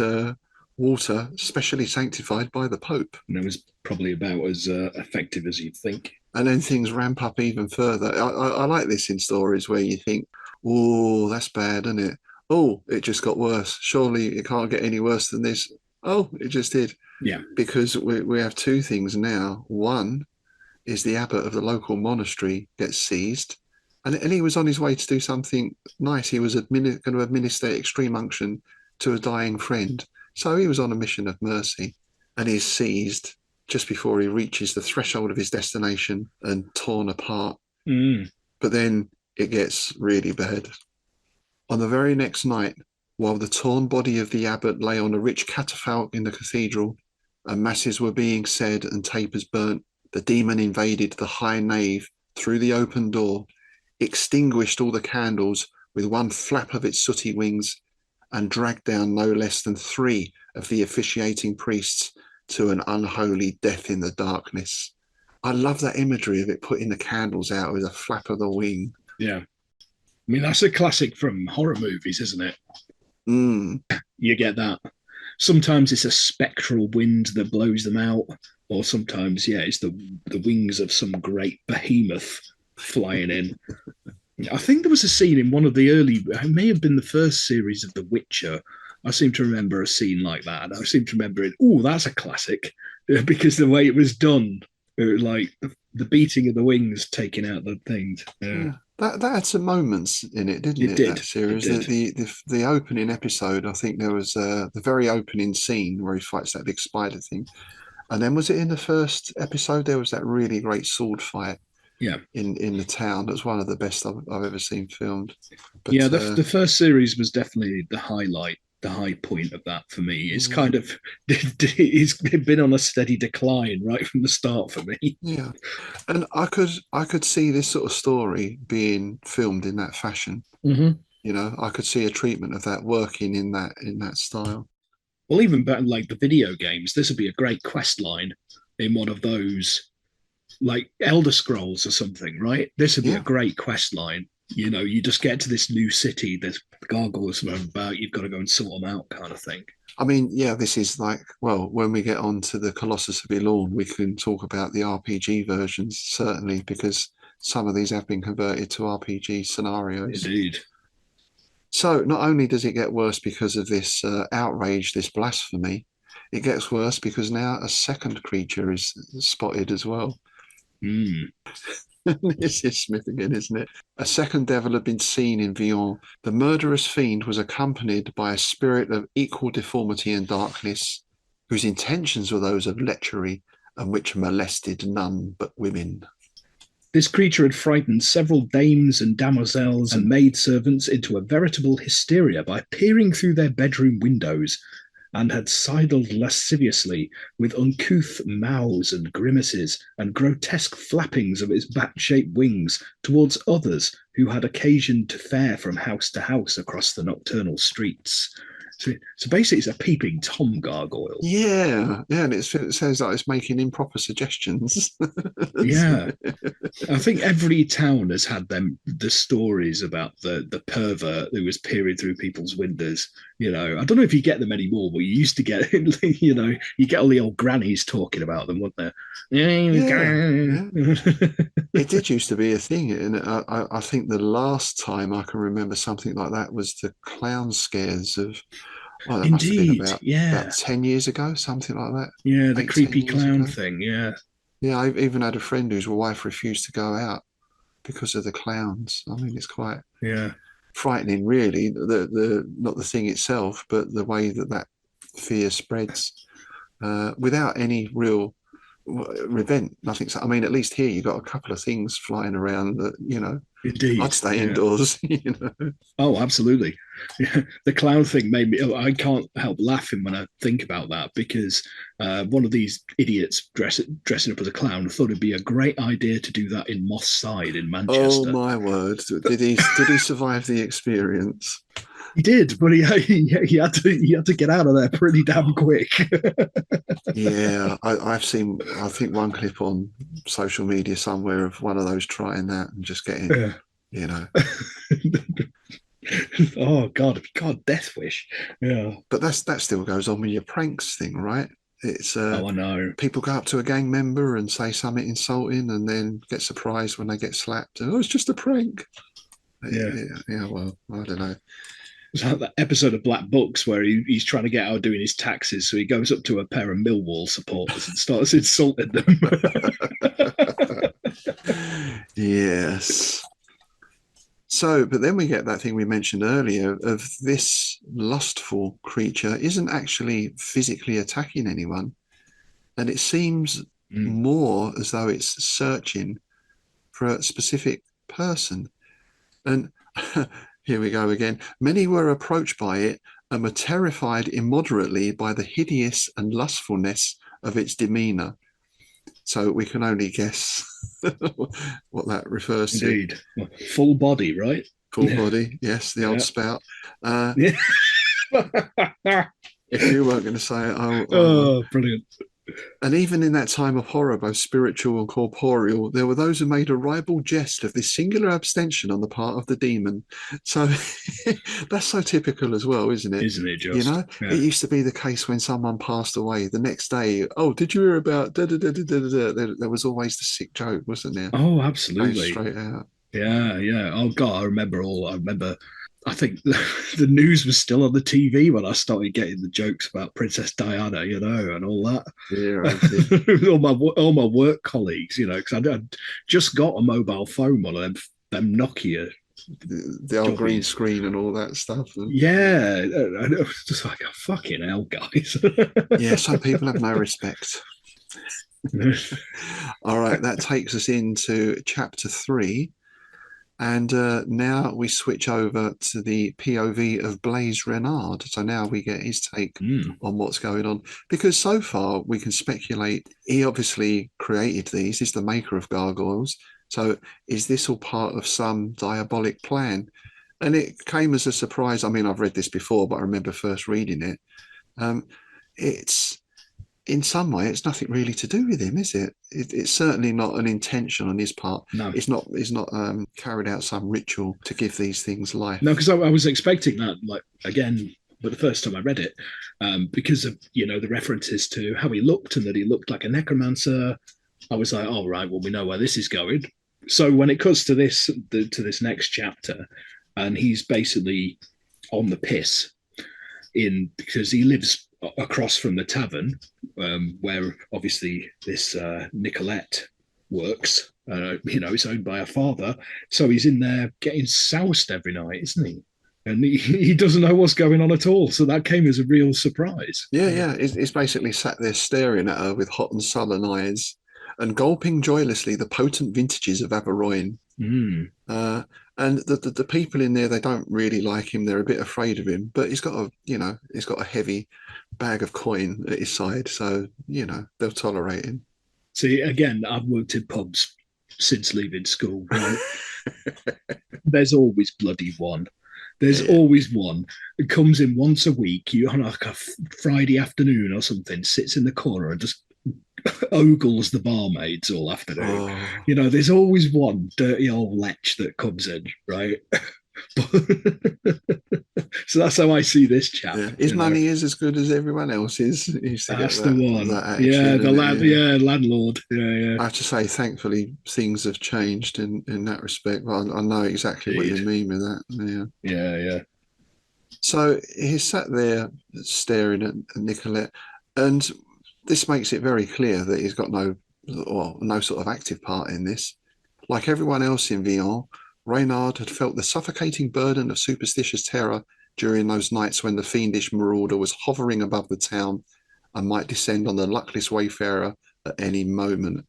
water specially sanctified by the Pope. And it was probably about as effective as you'd think. And then things ramp up even further. I like this in stories where you think, oh, that's bad, isn't it? Oh, it just got worse. Surely it can't get any worse than this. Oh, it just did. Yeah. Because we have two things now. One is the abbot of the local monastery gets seized, and he was on his way to do something nice. He was going to administer extreme unction to a dying friend. So he was on a mission of mercy, and he's seized just before he reaches the threshold of his destination and torn apart. But then it gets really bad. On the very next night, while the torn body of the abbot lay on a rich catafalque in the cathedral, and masses were being said and tapers burnt, the demon invaded the high nave through the open door, extinguished all the candles with one flap of its sooty wings, and dragged down no less than 3 of the officiating priests to an unholy death in the darkness. I love that imagery of it putting the candles out with a flap of the wing. Yeah. I mean, that's a classic from horror movies, isn't it? You get that. Sometimes it's a spectral wind that blows them out, or sometimes, it's the wings of some great behemoth flying in. I think there was a scene in one of the early, it may have been the first series of The Witcher. I seem to remember a scene like that. And I seem to remember it. Oh, that's a classic, because the way it was done, like the beating of the wings taking out the things. Yeah. That had some moments in it, didn't it? That series. The opening episode, I think there was the very opening scene where he fights that big spider thing. And then was it in the first episode there was that really great sword fight? Yeah. In the town. That's one of the best I've ever seen filmed. But, the first series was definitely the highlight. The high point of that for me. It's kind of it's been on a steady decline right from the start for me. Yeah, and I could see this sort of story being filmed in that fashion. You know, I could see a treatment of that working in that style. Well, even better, like the video games, this would be a great quest line in one of those, like Elder Scrolls or something, right? This would be a great quest line. You know, you just get to this new city, there's gargoyles running about, you've got to go and sort them out kind of thing. I mean, this is like, well, when we get on to the Colossus of Elorn, we can talk about the RPG versions, certainly, because some of these have been converted to RPG scenarios. Indeed. So not only does it get worse because of this outrage, this blasphemy, it gets worse because now a second creature is spotted as well. This is Smith again, isn't it? A second devil had been seen in Vion. The murderous fiend was accompanied by a spirit of equal deformity and darkness, whose intentions were those of lechery, and which molested none but women. This creature had frightened several dames and damoiselles and maidservants into a veritable hysteria by peering through their bedroom windows, and had sidled lasciviously with uncouth mouths and grimaces and grotesque flappings of its bat-shaped wings towards others who had occasion to fare from house to house across the nocturnal streets. So basically it's a peeping Tom gargoyle. Yeah, and it says that it's making improper suggestions. Yeah. I think every town has had the stories about the pervert who was peering through people's windows. You know, I don't know if you get them anymore, but you used to get, you know, you get all the old grannies talking about them, weren't there? Yeah. It did used to be a thing, and I think the last time I can remember something like that was the clown scares of. Well, that Indeed, must have been about 10 years ago, something like that. Yeah, the creepy clown thing, yeah. Yeah, I even had a friend whose wife refused to go out because of the clowns. I mean, it's quite frightening, really. The not the thing itself, but the way that fear spreads without any real event. Nothing. I mean, at least here you got a couple of things flying around that, you know. Indeed. I'd stay indoors, you know. Oh, absolutely. Yeah. The clown thing made me, I can't help laughing when I think about that, because one of these idiots dressing up as a clown thought it'd be a great idea to do that in Moss Side in Manchester. Oh my word. Did he survive the experience? He did, but he had to get out of there pretty damn quick. Yeah, I've seen, I think, one clip on social media somewhere of one of those trying that and just getting, you know. Oh God, death wish. Yeah, but that still goes on with your pranks thing, right? It's I know. People go up to a gang member and say something insulting, and then get surprised when they get slapped. Oh, it's just a prank. Yeah. Well, I don't know. It's like that episode of Black Books where he's trying to get out doing his taxes, so he goes up to a pair of Millwall supporters and starts insulting them. Yes. So, but then we get that thing we mentioned earlier of this lustful creature isn't actually physically attacking anyone. And it seems more as though it's searching for a specific person. And here we go again. Many were approached by it and were terrified immoderately by the hideous and lustfulness of its demeanour. So we can only guess what that refers to. Indeed. Full body, right? Full body, yes, the old spout. Yeah. If you weren't going to say it, oh, brilliant. And even in that time of horror, both spiritual and corporeal, there were those who made a ribald jest of this singular abstention on the part of the demon. So that's so typical as well, isn't it? Isn't it just? You know, it used to be the case when someone passed away. The next day, oh, did you hear about da da da da da da? There was always the sick joke, wasn't there? Oh, absolutely. Straight out. Yeah, yeah. Oh God, I remember. I think the news was still on the TV when I started getting the jokes about Princess Diana, you know, and all that. Yeah, all my work colleagues, you know, because I'd just got a mobile phone, one of them Nokia. The old green screen and all that stuff. Yeah, and it was just like, oh, fucking hell, guys. Yeah, some people have no respect. All right, that takes us into chapter 3. And now we switch over to the POV of Blaise Renard. So now we get his take on what's going on. Because so far we can speculate he obviously created these. He's the maker of gargoyles. So is this all part of some diabolic plan? And it came as a surprise. I mean, I've read this before, but I remember first reading it. It's in some way, it's nothing really to do with him, is it? It's certainly not an intention on his part. No, it's not carried out some ritual to give these things life. No, because I was expecting that, like, again, but the first time I read it, because of, you know, the references to how he looked and that he looked like a necromancer, I was like, oh, right, well, we know where this is going. So when it comes to this next chapter, and he's basically on the piss because he lives across from the tavern, where obviously this Nicolette works. You know, it's owned by her father, so he's in there getting soused every night, isn't he? And he doesn't know what's going on at all. So that came as a real surprise. Yeah. He's basically sat there staring at her with hot and sullen eyes and gulping joylessly the potent vintages of Averoigne. And the people in there, they don't really like him. They're a bit afraid of him, but he's got a heavy bag of coin at his side, so you know they'll tolerate him. See, again, I've worked in pubs since leaving school. Right? There's always bloody one. There's always one that comes in once a week. You on like a Friday afternoon or something, sits in the corner and just ogles the barmaids all afternoon. Oh. You know, there's always one dirty old lech that comes in, right? So that's how I see this chap. Yeah. His money is as good as everyone else's. That's the one. Landlord. Yeah. I have to say, thankfully, things have changed in that respect. But I know exactly what you mean with that. Yeah. So he's sat there staring at Nicolette, and this makes it very clear that he's got no sort of active part in this. Like everyone else in Vion, Reynard had felt the suffocating burden of superstitious terror during those nights when the fiendish marauder was hovering above the town and might descend on the luckless wayfarer at any moment.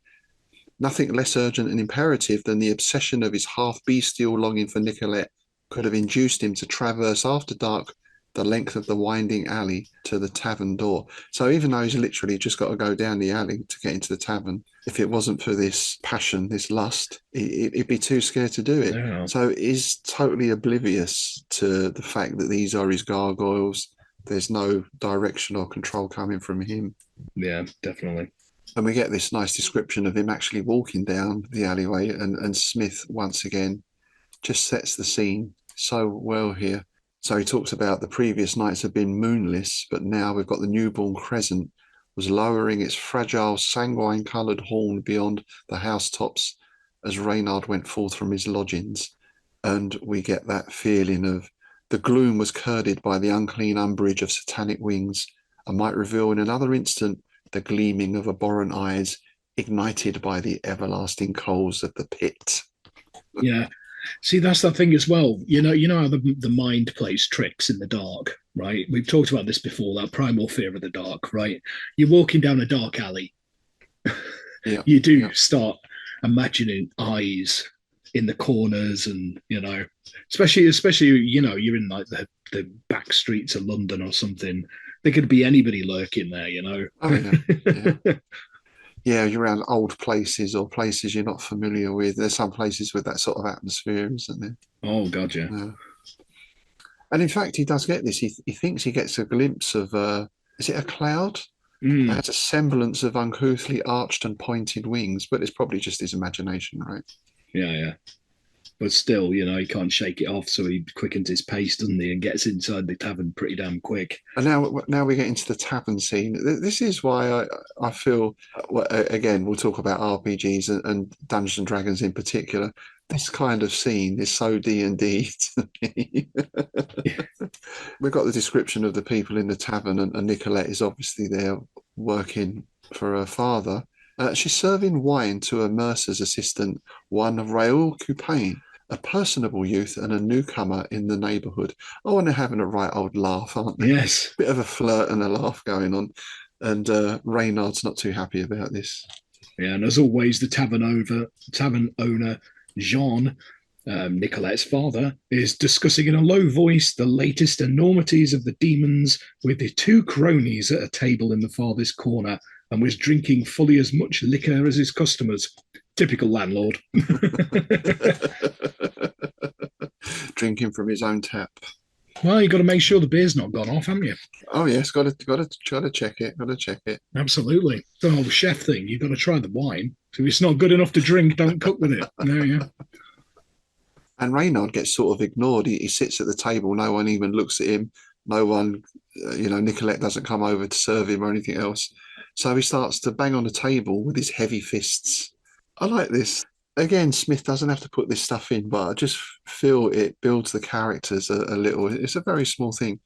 Nothing less urgent and imperative than the obsession of his half-bestial longing for Nicolette could have induced him to traverse after dark the length of the winding alley to the tavern door. So even though he's literally just got to go down the alley to get into the tavern, if it wasn't for this passion, this lust, he'd be too scared to do it. Yeah. So he's totally oblivious to the fact that these are his gargoyles. There's no direction or control coming from him. Yeah, definitely. And we get this nice description of him actually walking down the alleyway, and Smith once again just sets the scene so well here. So he talks about the previous nights have been moonless, but now we've got the newborn crescent was lowering its fragile, sanguine-coloured horn beyond the housetops as Reynard went forth from his lodgings. And we get that feeling of The gloom was curded by the unclean umbrage of satanic wings, and might reveal in another instant the gleaming of abhorrent eyes, ignited by the everlasting coals of the pit. Yeah. See, that's the thing as well. You know how the mind plays tricks in the dark, right? We've talked about this before, that primal fear of the dark, right? You're walking down a dark alley. You do start imagining eyes in the corners, and especially you're in like the back streets of London or something. There could be anybody lurking there, Yeah, you're around old places or places you're not familiar with. There's some places with that sort of atmosphere, isn't there? Oh God, yeah. And in fact, he does get this. He thinks he gets a glimpse of is it a cloud? It has a semblance of uncouthly arched and pointed wings, but it's probably just his imagination, right? Yeah. But still, he can't shake it off, so he quickens his pace, doesn't he, and gets inside the tavern pretty damn quick. And now we get into the tavern scene. This is why I feel, again, we'll talk about RPGs and Dungeons and Dragons in particular. This kind of scene is so D&D to me. We've got the description of the people in the tavern, and Nicolette is obviously there working for her father. She's serving wine to a mercer's assistant, one Raoul Coupain, a personable youth and a newcomer in the neighbourhood. Oh, and they're having a right old laugh, aren't they? Yes. Bit of a flirt and a laugh going on. And Reynard's not too happy about this. Yeah, and as always, the tavern owner, Jean, Nicolette's father, is discussing in a low voice the latest enormities of the demons with the two cronies at a table in the farthest corner, and was drinking fully as much liquor as his customers. Typical landlord. Drinking from his own tap. Well, you got to make sure the beer's not gone off, haven't you? Oh yes, got to check it. Got to check it. Absolutely. The whole chef thing. You've got to try the wine. So if it's not good enough to drink, don't cook with it. Yeah. And Reynard gets sort of ignored. He sits at the table. No one even looks at him. No one, Nicolette doesn't come over to serve him or anything else. So he starts to bang on the table with his heavy fists. I like this. Again, Smith doesn't have to put this stuff in, but I just feel it builds the characters a little. It's a very small thing.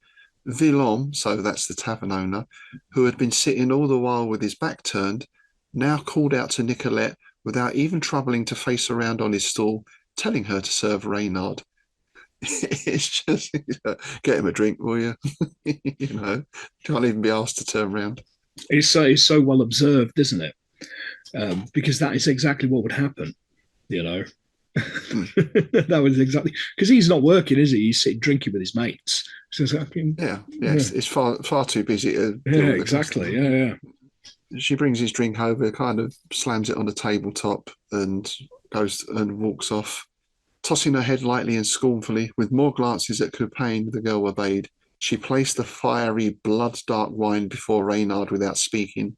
Villon, so that's the tavern owner, who had been sitting all the while with his back turned, now called out to Nicolette without even troubling to face around on his stool, telling her to serve Reynard. It's just, get him a drink, will you? Can't even be asked to turn around. It's so well observed, isn't it? Because that is exactly what would happen, That was exactly, because he's not working, is he? He's sitting drinking with his mates. So it's far too busy to exactly. Yeah. She brings his drink over, kind of slams it on the tabletop, and goes and walks off, tossing her head lightly and scornfully. With more glances at Coupain, the girl obeyed. She placed the fiery, blood-dark wine before Reynard without speaking,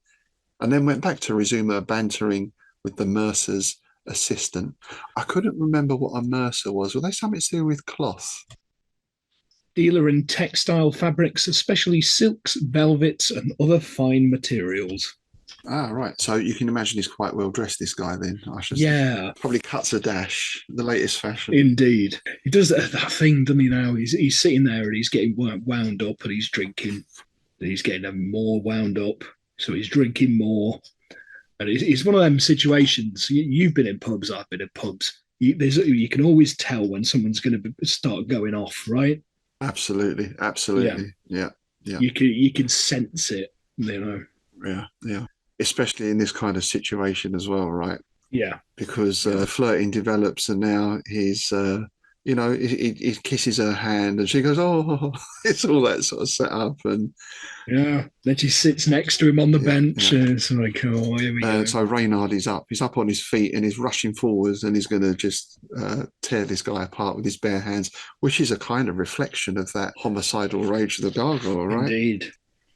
and then went back to resume her bantering with the mercer's assistant. I couldn't remember what a mercer was. Were they something to do with cloth? Dealer in textile fabrics, especially silks, velvets, and other fine materials. Ah, right. So you can imagine he's quite well dressed, this guy, then. Yeah. Probably cuts a dash, the latest fashion. Indeed. He does that thing, doesn't he, now? He's sitting there and he's getting wound up, and he's drinking. And he's getting more wound up, so he's drinking more. And it's one of them situations. You've been in pubs, I've been in pubs. You can always tell when someone's going to start going off, right? Absolutely. Yeah. You can sense it, Yeah. Especially in this kind of situation as well, right? Yeah. Because flirting develops, and now he's, he kisses her hand, and she goes, "Oh," it's all that sort of setup, and then she sits next to him on the bench, and it's like, oh, here we go. So Reynard is up. He's up on his feet, and he's rushing forwards, and he's going to just tear this guy apart with his bare hands, which is a kind of reflection of that homicidal rage of the gargoyle, right? Indeed.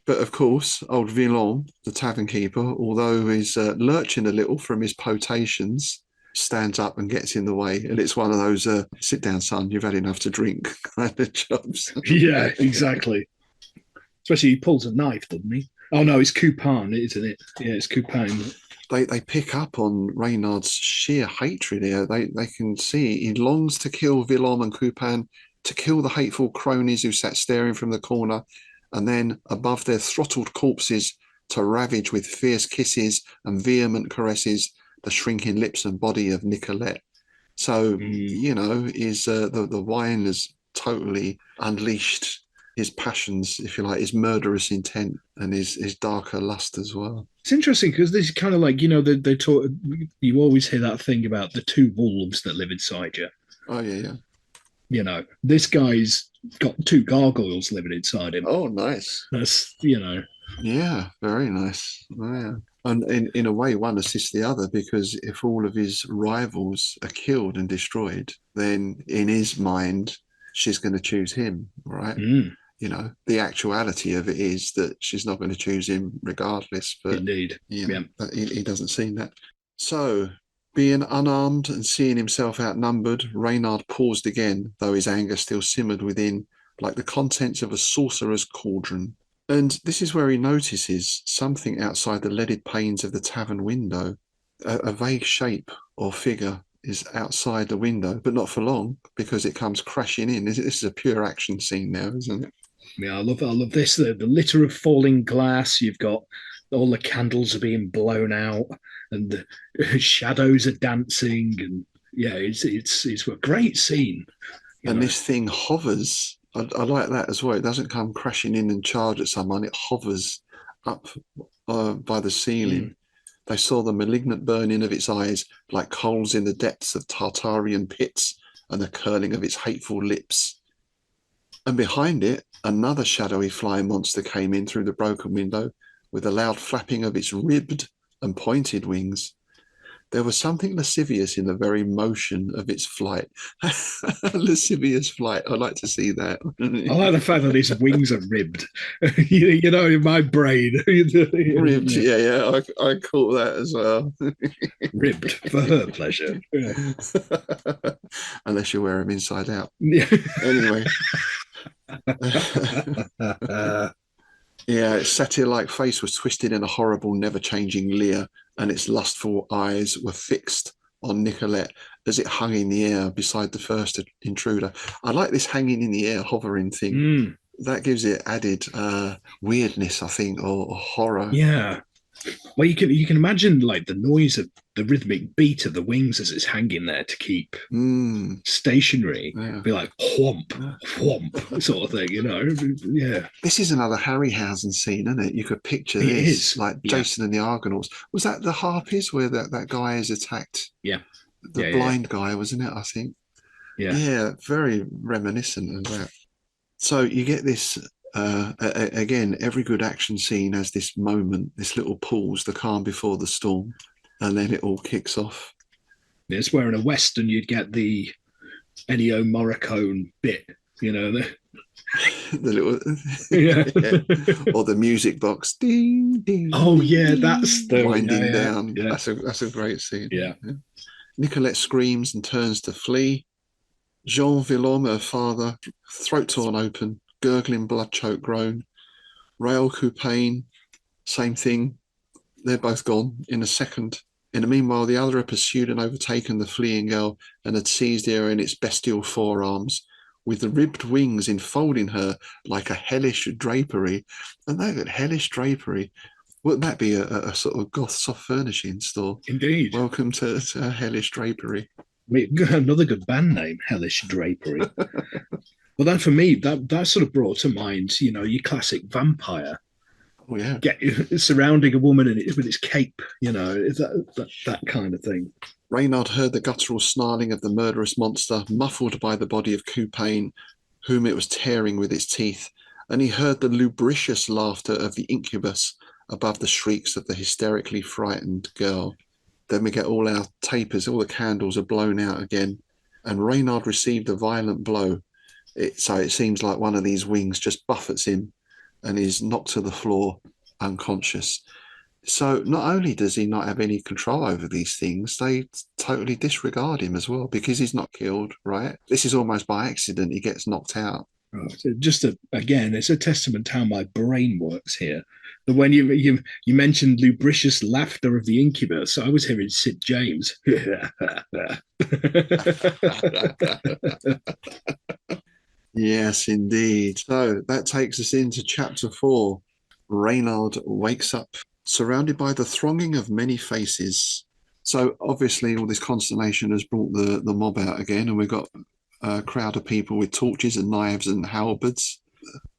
But of course, old Villon, the tavern keeper, although he's lurching a little from his potations, stands up and gets in the way. And it's one of those, sit down, son, you've had enough to drink kind of jobs. Yeah, exactly. Especially he pulls a knife, doesn't he? Oh, no, it's Coupain, isn't it? Yeah, it's Coupain. They pick up on Reynard's sheer hatred here. They can see he longs to kill Villon and Coupain to kill the hateful cronies who sat staring from the corner, and then above their throttled corpses to ravage with fierce kisses and vehement caresses the shrinking lips and body of Nicolette. So, you know, the wine has totally unleashed his passions, if you like, his murderous intent and his darker lust as well. It's interesting because this is kind of like, you know, they talk, you always hear that thing about the two wolves that live inside you. Oh, yeah. You know, this guy's got two gargoyles living inside him. Oh, nice. That's, you know. Yeah, very nice. Oh, yeah. And in a way, one assists the other, because if all of his rivals are killed and destroyed, then in his mind, she's going to choose him, right? You know, the actuality of it is that she's not going to choose him regardless. But indeed, but he doesn't see that. So, being unarmed and seeing himself outnumbered, Reynard paused again, though his anger still simmered within, like the contents of a sorcerer's cauldron. And this is where he notices something outside the leaded panes of the tavern window. A vague shape or figure is outside the window, but not for long, because it comes crashing in. This is a pure action scene now, isn't it? Yeah, I love this. The litter of falling glass. You've got all the candles are being blown out, and the shadows are dancing, and yeah, it's a great scene. And this thing hovers. I like that as well. It doesn't come crashing in and charge at someone. It hovers up by the ceiling. They saw the malignant burning of its eyes like coals in the depths of Tartarian pits, and the curling of its hateful lips. And behind it, another shadowy flying monster came in through the broken window with a loud flapping of its ribbed and pointed wings. There was something lascivious in the very motion of its flight. Lascivious flight. I'd like to see that. I like the fact that its wings are ribbed. you know, in my brain. Ribbed, yeah. I caught that as well. Ribbed for her pleasure. Yeah. Unless you wear them inside out. Yeah. Anyway. Yeah, its satyr-like face was twisted in a horrible, never-changing leer, and its lustful eyes were fixed on Nicolette as it hung in the air beside the first intruder. I like this hanging in the air, hovering thing. That gives it added weirdness, I think, or horror. Yeah. Well, you can imagine like the noise of the rhythmic beat of the wings as it's hanging there to keep stationary. Yeah. Be like whomp, whomp, sort of thing, you know. Yeah. This is another Harryhausen scene, isn't it? You could picture this, like Jason and the Argonauts. Was that the Harpies where that guy is attacked? Yeah. The blind guy, wasn't it? I think. Yeah. Yeah, very reminiscent of that. So you get this. Again, every good action scene has this moment, this little pause, the calm before the storm, and then it all kicks off. It's where in a Western you'd get the Ennio Morricone bit, you know, the little or the music box, ding ding. Oh yeah, that's the winding down. Yeah. That's a great scene. Yeah. Nicolette screams and turns to flee. Jean Villaume, her father, throat torn open, gurgling, blood-choked groan. Raoul Coupain, same thing. They're both gone in a second. In the meanwhile, the other had pursued and overtaken the fleeing girl and had seized her in its bestial forearms, with the ribbed wings enfolding her like a hellish drapery. And they got hellish drapery. Wouldn't that be a sort of goth soft furnishing store? Indeed. Welcome to Hellish Drapery. Another good band name, Hellish Drapery. Well, then for me, that sort of brought to mind, you know, your classic vampire. Oh, yeah. Surrounding a woman with its cape, you know, that kind of thing. Reynard heard the guttural snarling of the murderous monster, muffled by the body of Coupain, whom it was tearing with its teeth, and he heard the lubricious laughter of the incubus above the shrieks of the hysterically frightened girl. Then we get all our tapers, all the candles are blown out again, and Reynard received a violent blow. So it seems like one of these wings just buffets him and is knocked to the floor unconscious. So not only does he not have any control over these things, they totally disregard him as well, because he's not killed, right? This is almost by accident he gets knocked out. So again, it's a testament to how my brain works here. But when you mentioned lubricious laughter of the incubus, I was hearing Sid James. Yes, indeed. So that takes us into chapter 4. Reynard wakes up, surrounded by the thronging of many faces. So obviously all this consternation has brought the mob out again, and we've got a crowd of people with torches and knives and halberds.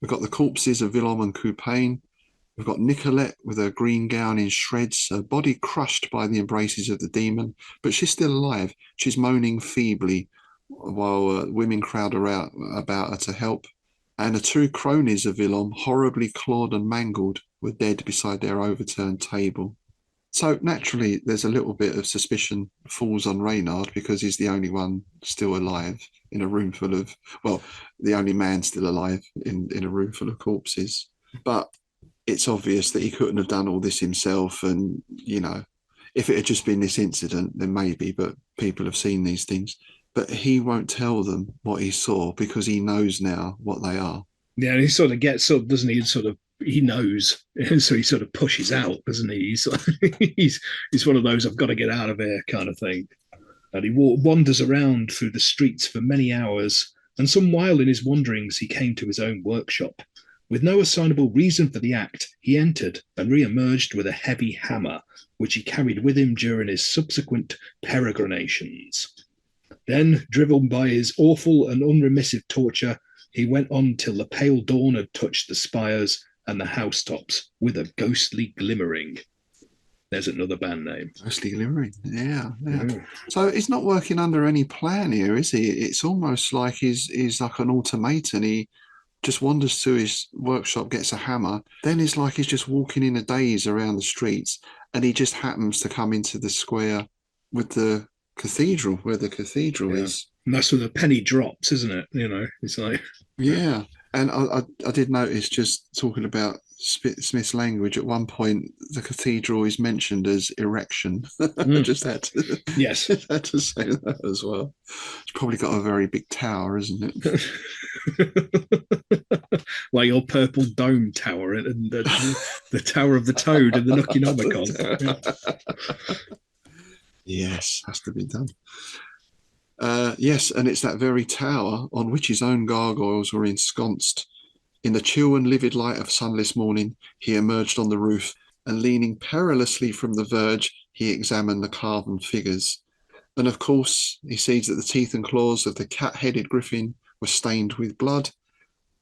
We've got the corpses of Villaume and Coupain. We've got Nicolette with her green gown in shreds, her body crushed by the embraces of the demon, but she's still alive. She's moaning feebly while women crowd around about her to help. And the two cronies of Villaume, horribly clawed and mangled, were dead beside their overturned table. So naturally, there's a little bit of suspicion falls on Reynard because he's the only one still alive in a room full of, well, the only man still alive in a room full of corpses. But it's obvious that he couldn't have done all this himself. And, you know, if it had just been this incident, then maybe, but people have seen these things. But he won't tell them what he saw because he knows now what they are. Yeah, and he sort of gets up, doesn't he? He knows, so he sort of pushes out, doesn't he? He's one of those I've got to get out of here kind of thing. And he wanders around through the streets for many hours, and some while in his wanderings he came to his own workshop. With no assignable reason for the act, he entered and re-emerged with a heavy hammer, which he carried with him during his subsequent peregrinations. Then, driven by his awful and unremissive torture, he went on till the pale dawn had touched the spires and the housetops with a ghostly glimmering. There's another band name. Ghostly glimmering, yeah. So he's not working under any plan here, is he? It's almost like he's like an automaton. He just wanders to his workshop, gets a hammer. Then it's like he's just walking in a daze around the streets, and he just happens to come into the square with the cathedral, where the cathedral is. And that's where the penny drops, isn't it? You know, it's like... Yeah. And I did notice, just talking about Smith's language, at one point the cathedral is mentioned as erection. Just had to, yes, had to say that as well. It's probably got a very big tower, isn't it? Like your purple dome tower and the Tower of the Toad and the Nookie Yes, has to be done. Yes, and it's that very tower on which his own gargoyles were ensconced. In the chill and livid light of sunless morning, he emerged on the roof, and leaning perilously from the verge, he examined the carven figures. And of course, he sees that the teeth and claws of the cat-headed griffin were stained with blood,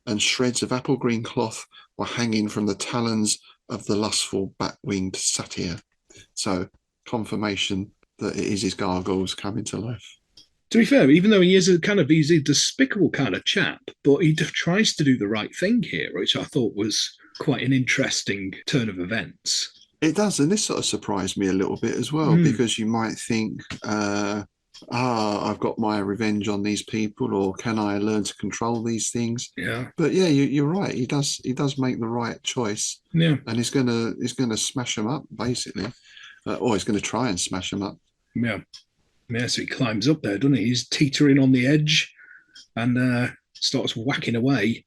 and shreds of apple-green cloth were hanging from the talons of the lustful bat-winged satyr. So, confirmation that it is his gargoyles coming to life. To be fair, even though he's a despicable kind of chap, but he tries to do the right thing here, which I thought was quite an interesting turn of events. It does, and this sort of surprised me a little bit as well, because you might think, I've got my revenge on these people, or can I learn to control these things? Yeah. But yeah, you're right. He does make the right choice. Yeah. And he's gonna smash them up, basically, or he's gonna try and smash them up. Yeah. Yeah, so he climbs up there, doesn't he? He's teetering on the edge and starts whacking away.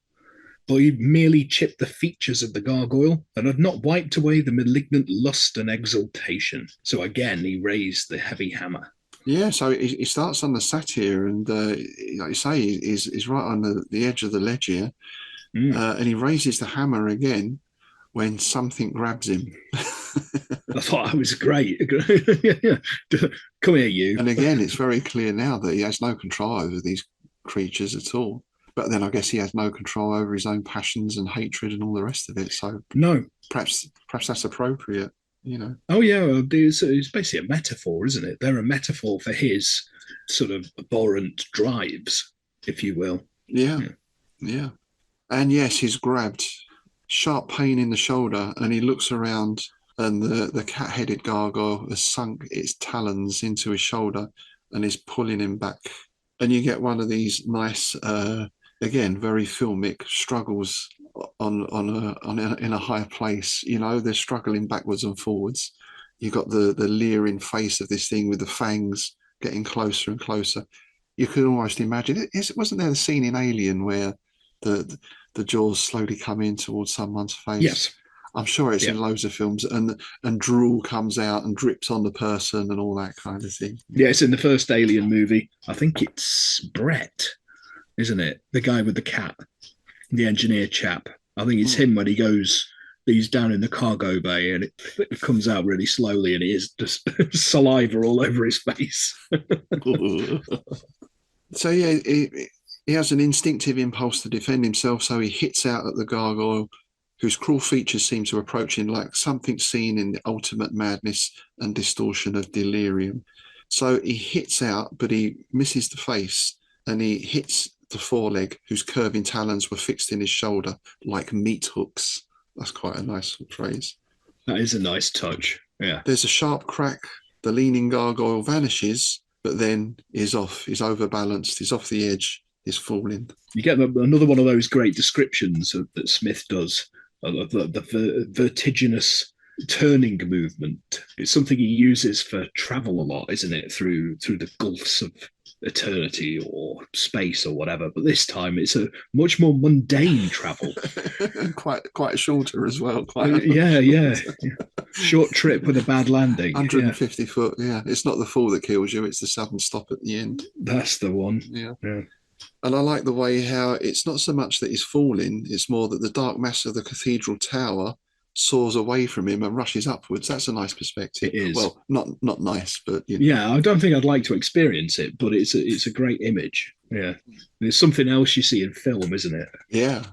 But he merely chipped the features of the gargoyle and had not wiped away the malignant lust and exultation. So again, he raised the heavy hammer. Yeah, so he starts on the satyr, and like you say, he's right on the edge of the ledge here. And he raises the hammer again when something grabs him. I thought that was great. Come here, you. And again, it's very clear now that he has no control over these creatures at all. But then I guess he has no control over his own passions and hatred and all the rest of it. So no, perhaps that's appropriate, you know. Oh yeah, it's basically a metaphor, isn't it? They're a metaphor for his sort of abhorrent drives, if you will. Yeah. And yes, he's grabbed. Sharp pain in the shoulder, and he looks around, and the cat-headed gargoyle has sunk its talons into his shoulder and is pulling him back. And you get one of these nice, again, very filmic struggles in a high place. You know, they're struggling backwards and forwards. You got the leering face of this thing with the fangs getting closer and closer. You could almost imagine it. Wasn't there the scene in Alien where the jaws slowly come in towards someone's face? Yes. I'm sure it's in loads of films, and drool comes out and drips on the person and all that kind of thing. Yeah, it's in the first Alien movie. I think it's Brett isn't it? The guy with the cat, the engineer chap. I think it's him when he's down in the cargo bay and it comes out really slowly and it is just saliva all over his face. So yeah, he has an instinctive impulse to defend himself, so he hits out at the gargoyle, whose cruel features seem to approach him like something seen in the ultimate madness and distortion of delirium. So he hits out, but he misses the face, and he hits the foreleg, whose curving talons were fixed in his shoulder like meat hooks. That's quite a nice phrase. That is a nice touch. Yeah. There's a sharp crack. The leaning gargoyle vanishes, but then is off. He's overbalanced. He's off the edge. He's falling. You get another one of those great descriptions that Smith does of the vertiginous turning movement. It's something he uses for travel a lot, isn't it? Through the gulfs of eternity or space or whatever. But this time it's a much more mundane travel. quite shorter as well. Yeah. Short trip with a bad landing. 150 foot. Yeah, it's not the fall that kills you. It's the sudden stop at the end. That's the one. Yeah. And I like the way how it's not so much that he's falling, it's more that the dark mass of the cathedral tower soars away from him and rushes upwards. That's a nice perspective. It is. Well, not nice, but Yeah, I don't think I'd like to experience it, but it's a great image. Yeah. There's something else you see in film, isn't it? Yeah.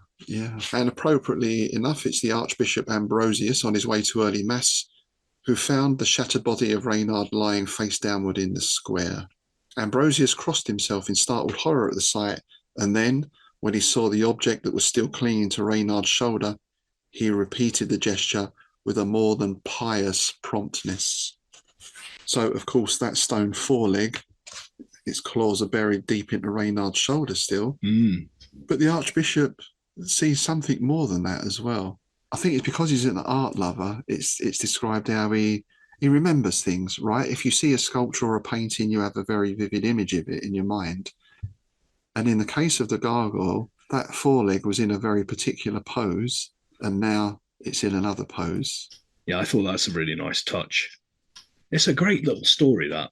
And appropriately enough, it's the Archbishop Ambrosius on his way to early mass who found the shattered body of Reynard lying face downward in the square. Ambrosius crossed himself in startled horror at the sight, and then, when he saw the object that was still clinging to Reynard's shoulder, he repeated the gesture with a more than pious promptness. So, of course, that stone foreleg, its claws are buried deep into Reynard's shoulder still. But the Archbishop sees something more than that as well. I think it's because he's an art lover. It's described how he remembers things, right? If you see a sculpture or a painting, you have a very vivid image of it in your mind. And in the case of the gargoyle, that foreleg was in a very particular pose, and now it's in another pose. Yeah, I thought that's a really nice touch. It's a great little story, that.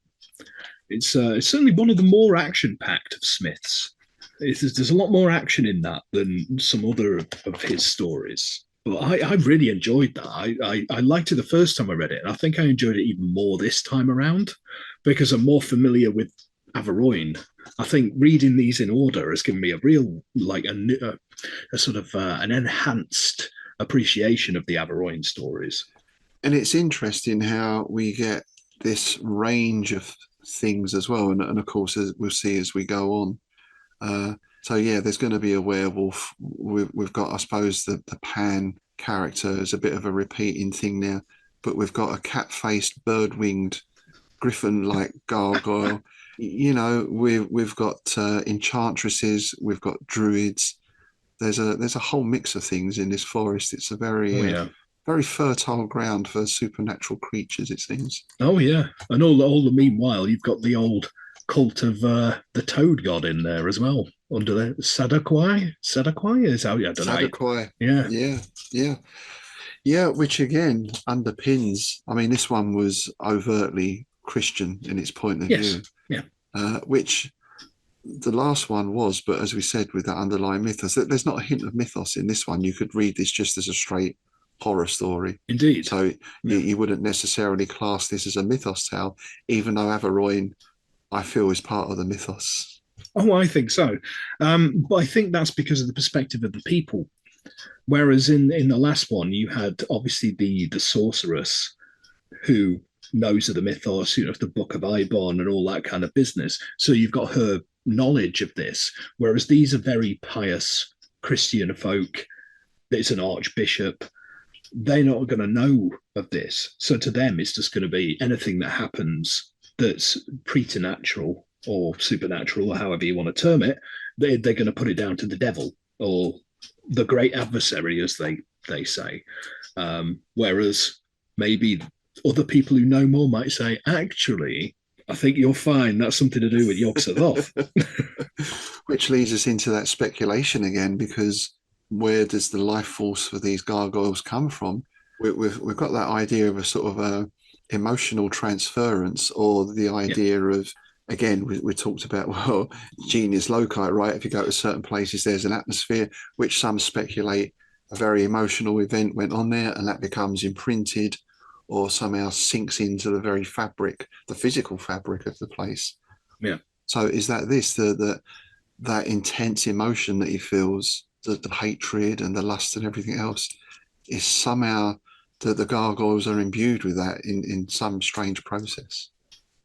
It's certainly one of the more action-packed of Smith's. There's a lot more action in that than some other of his stories. But I really enjoyed that. I liked it the first time I read it, and I think I enjoyed it even more this time around because I'm more familiar with Averoigne. I think reading these in order has given me a real, like a sort of an enhanced appreciation of the Averoigne stories. And it's interesting how we get this range of things as well. And of course, as we'll see as we go on. So yeah, there's going to be a werewolf. We've got, I suppose, the Pan character is a bit of a repeating thing now, but we've got a cat-faced, bird-winged, griffin-like gargoyle. We've got enchantresses. We've got druids. There's a whole mix of things in this forest. It's a very fertile ground for supernatural creatures, it seems. Oh yeah, and all the meanwhile, you've got the old cult of the toad god in there as well, under the Sadaquai is how, I don't know. Sadaquai. Yeah, which again underpins, I mean, this one was overtly Christian in its point of view. Which the last one was, but as we said, with that underlying mythos, there's not a hint of mythos in this one. You could read this just as a straight horror story. Indeed. So you wouldn't necessarily class this as a mythos tale, even though Averoigne, I feel, is part of the mythos. Oh, I think so. But I think that's because of the perspective of the people. Whereas in the last one, you had obviously the sorceress who knows of the mythos, the Book of Ibon and all that kind of business. So you've got her knowledge of this, whereas these are very pious Christian folk. It's an archbishop. They're not going to know of this. So to them, it's just going to be anything that happens that's preternatural or supernatural, or however you want to term it. They're going to put it down to the devil or the great adversary, as they say. Whereas maybe other people who know more might say, actually, I think you're fine. That's something to do with Yog-Sothoth. Which leads us into that speculation again, because where does the life force for these gargoyles come from? We've got that idea of a sort of a emotional transference, or the idea of again, we talked about, well, genius loci, right? If you go to certain places, there's an atmosphere, which some speculate a very emotional event went on there, and that becomes imprinted or somehow sinks into the very fabric, the physical fabric of the place. Yeah. So is that that intense emotion that he feels, the hatred and the lust and everything else, is somehow the gargoyles are imbued with that in some strange process?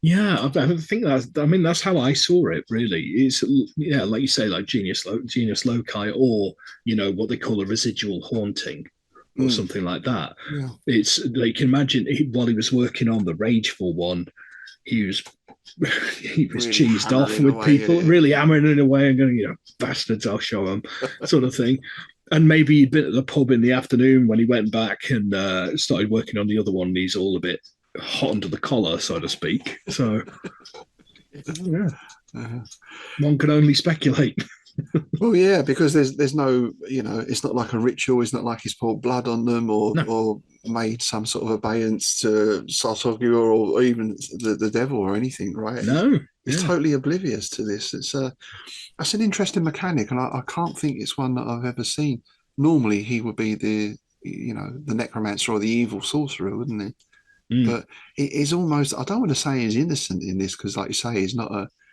Yeah, I think that's how I saw it. Really, it's like you say, like genius loci, or what they call a residual haunting, or something like that. Yeah. It's like, you can imagine while he was working on the rageful one, he was really cheesed off with people, really hammering it away and going, bastards, I'll show them, sort of thing. And maybe he'd been at the pub in the afternoon when he went back and started working on the other one. And he's all a bit hot under the collar, so to speak. So, yeah, one can only speculate. Well, yeah, because there's no, it's not like a ritual. It's not like he's poured blood on them or made some sort of abeyance to Sartogu or even the devil or anything, right? No, he's totally oblivious to this. That's an interesting mechanic, and I can't think it's one that I've ever seen. Normally, he would be the necromancer or the evil sorcerer, wouldn't he? But it is almost, I don't want to say he's innocent in this, because like you say, he's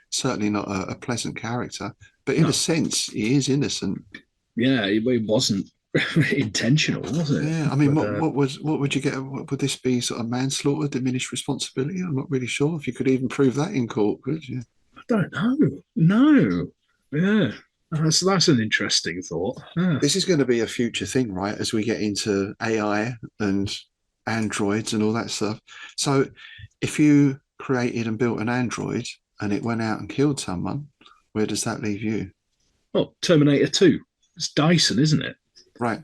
certainly not a pleasant character, but in a sense he is innocent. Yeah, it wasn't intentional, was it? Yeah, I mean, what would you get? What would this be? Sort of manslaughter, diminished responsibility? I'm not really sure if you could even prove that in court, could you? I don't know. No. Yeah. That's an interesting thought. Yeah. This is going to be a future thing, right? As we get into AI and androids and all that stuff. So if you created and built an android and it went out and killed someone, where does that leave you? Well, Terminator 2. It's Dyson, isn't it? Right.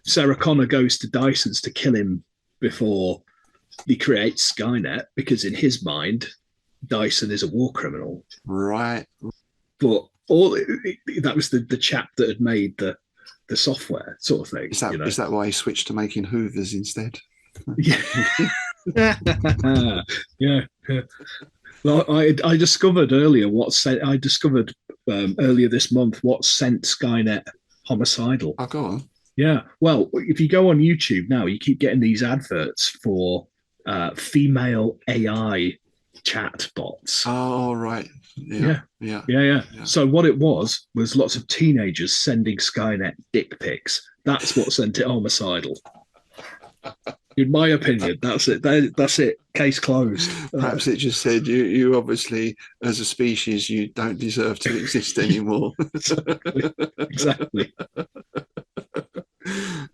Sarah Connor goes to Dyson's to kill him before he creates Skynet, because in his mind, Dyson is a war criminal. Right. But that was the chap that had made the software, sort of thing. Is that why he switched to making Hoovers instead? Yeah. Yeah. Well, I discovered earlier earlier this month what sent Skynet homicidal. Oh, go on. Yeah. Well, if you go on YouTube now, you keep getting these adverts for female AI chat bots. Oh, right. Yeah. So what it was lots of teenagers sending Skynet dick pics. That's what sent it homicidal. In my opinion, that's it. That's it. Case closed. Perhaps it just said you obviously, as a species, you don't deserve to exist anymore. Exactly.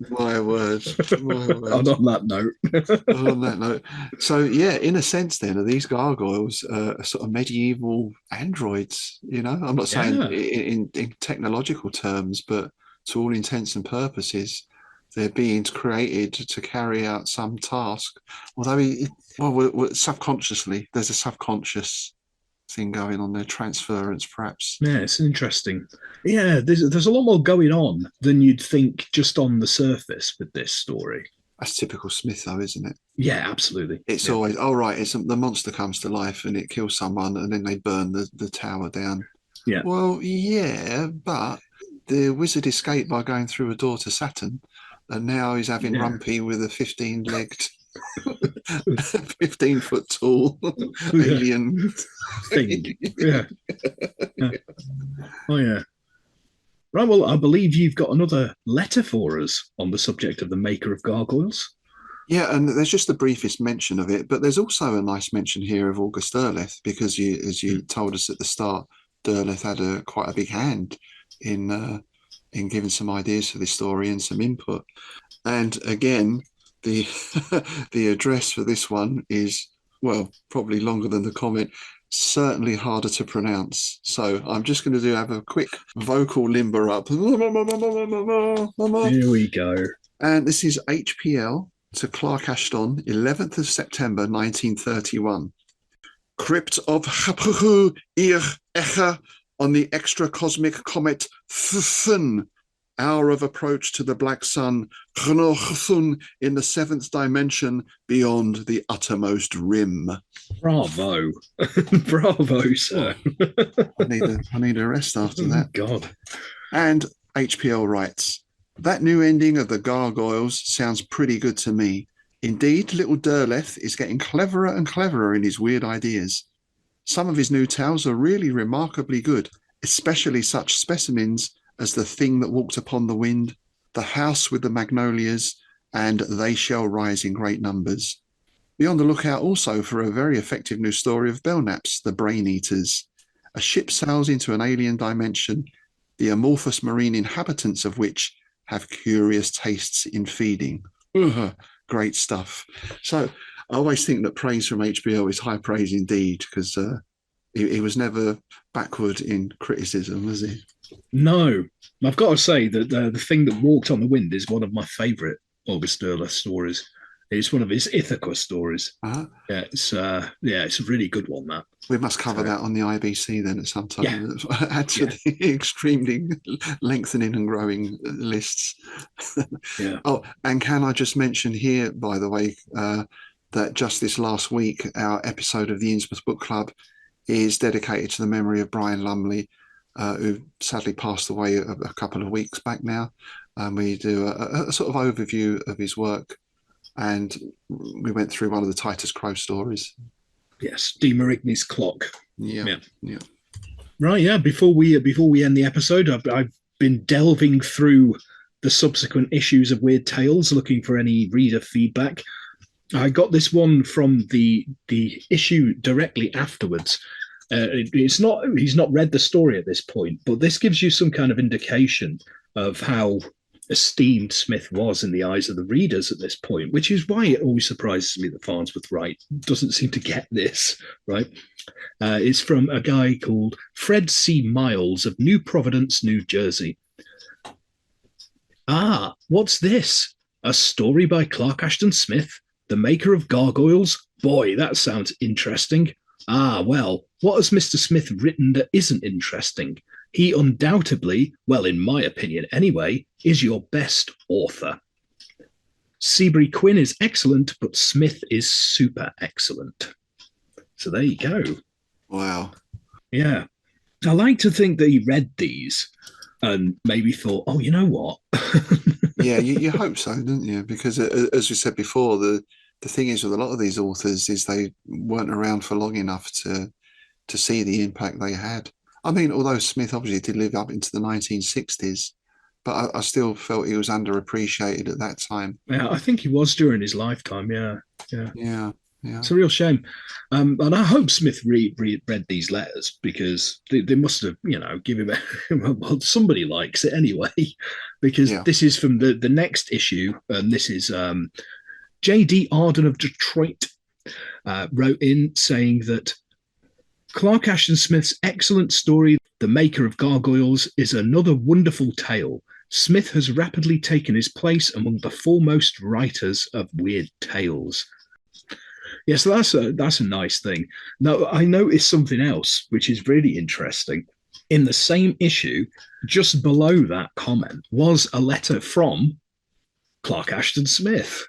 My word. And on that note. So yeah, in a sense, then, are these gargoyles sort of medieval androids? I'm not saying in technological terms, but to all intents and purposes, they're beings created to carry out some task. Although, subconsciously, there's a subconscious thing going on there, transference, perhaps. Yeah, it's interesting. Yeah, there's a lot more going on than you'd think just on the surface with this story. That's typical Smith, though, isn't it? Yeah, absolutely. It's always, the monster comes to life and it kills someone and then they burn the tower down. Yeah. Well, yeah, but the wizard escaped by going through a door to Saturn, and now he's having Rumpy with a 15-legged, 15-foot tall alien thing. Yeah. Oh, yeah. Right, well, I believe you've got another letter for us on the subject of the Maker of Gargoyles. Yeah, and there's just the briefest mention of it, but there's also a nice mention here of August Derleth, because as you told us at the start, Derleth had quite a big hand in giving some ideas for this story and some input. And again, the the address for this one is, well, probably longer than the comment, certainly harder to pronounce. So I'm just going to have a quick vocal limber up. Here we go. And this is HPL to Clark Ashton, 11th of September, 1931. Crypt of Hapuhu Ir Echa on the extra cosmic comet Thun, hour of approach to the black sun, in the seventh dimension beyond the uttermost rim. Bravo. Bravo, sir. I need a rest after that. God. And HPL writes, that new ending of the Gargoyles sounds pretty good to me. Indeed, little Derleth is getting cleverer and cleverer in his weird ideas. Some of his new tales are really remarkably good, especially such specimens as The Thing That Walked Upon the Wind, The House with the Magnolias, and They Shall Rise in Great Numbers. Be on the lookout also for a very effective new story of Belknaps, the Brain Eaters. A ship sails into an alien dimension, the amorphous marine inhabitants of which have curious tastes in feeding. Ugh, great stuff. So I always think that praise from HBO is high praise indeed, because he was never backward in criticism, was he? No. I've got to say that The Thing That Walked on the Wind is one of my favourite August Derleth stories. It's one of his Ithaca stories. Uh-huh. It's a really good one, that. We must cover that on the IBC then at some time. Yeah. Add to the extremely lengthening and growing lists. Yeah. Oh, and can I just mention here, by the way, that just this last week, our episode of the Innsmouth Book Club is dedicated to the memory of Brian Lumley, who sadly passed away a couple of weeks back now. We do a sort of overview of his work, and we went through one of the Titus Crow stories. Yes, De Marigny's Clock. Yeah. Right, yeah. Before we end the episode, I've been delving through the subsequent issues of Weird Tales, looking for any reader feedback. I got this one from the issue directly afterwards. He's not read the story at this point, but this gives you some kind of indication of how esteemed Smith was in the eyes of the readers at this point, which is why it always surprises me that Farnsworth Wright doesn't seem to get this, right? It's from a guy called Fred C. Miles of New Providence, New Jersey. Ah, what's this? A story by Clark Ashton Smith, the maker of Gargoyles? Boy, that sounds interesting. Ah, well, what has Mr. Smith written that isn't interesting? He undoubtedly, well, in my opinion anyway, is your best author. Seabury Quinn is excellent, but Smith is super excellent. So there you go. Wow. Yeah. I like to think that he read these and maybe thought, oh, you know what? Yeah, you hope so, don't you? Because as we said before, the thing is with a lot of these authors is they weren't around for long enough to see the impact they had. I mean, although Smith obviously did live up into the 1960s, but I still felt he was underappreciated at that time. Yeah, I think he was during his lifetime. Yeah. It's a real shame. And I hope Smith read these letters, because they must have, given him, well, somebody likes it anyway, because this is from the next issue. And this is J.D. Arden of Detroit wrote in saying that Clark Ashton Smith's excellent story, The Maker of Gargoyles, is another wonderful tale. Smith has rapidly taken his place among the foremost writers of weird tales. Yes, that's a nice thing. Now, I noticed something else, which is really interesting. In the same issue, just below that comment, was a letter from Clark Ashton Smith.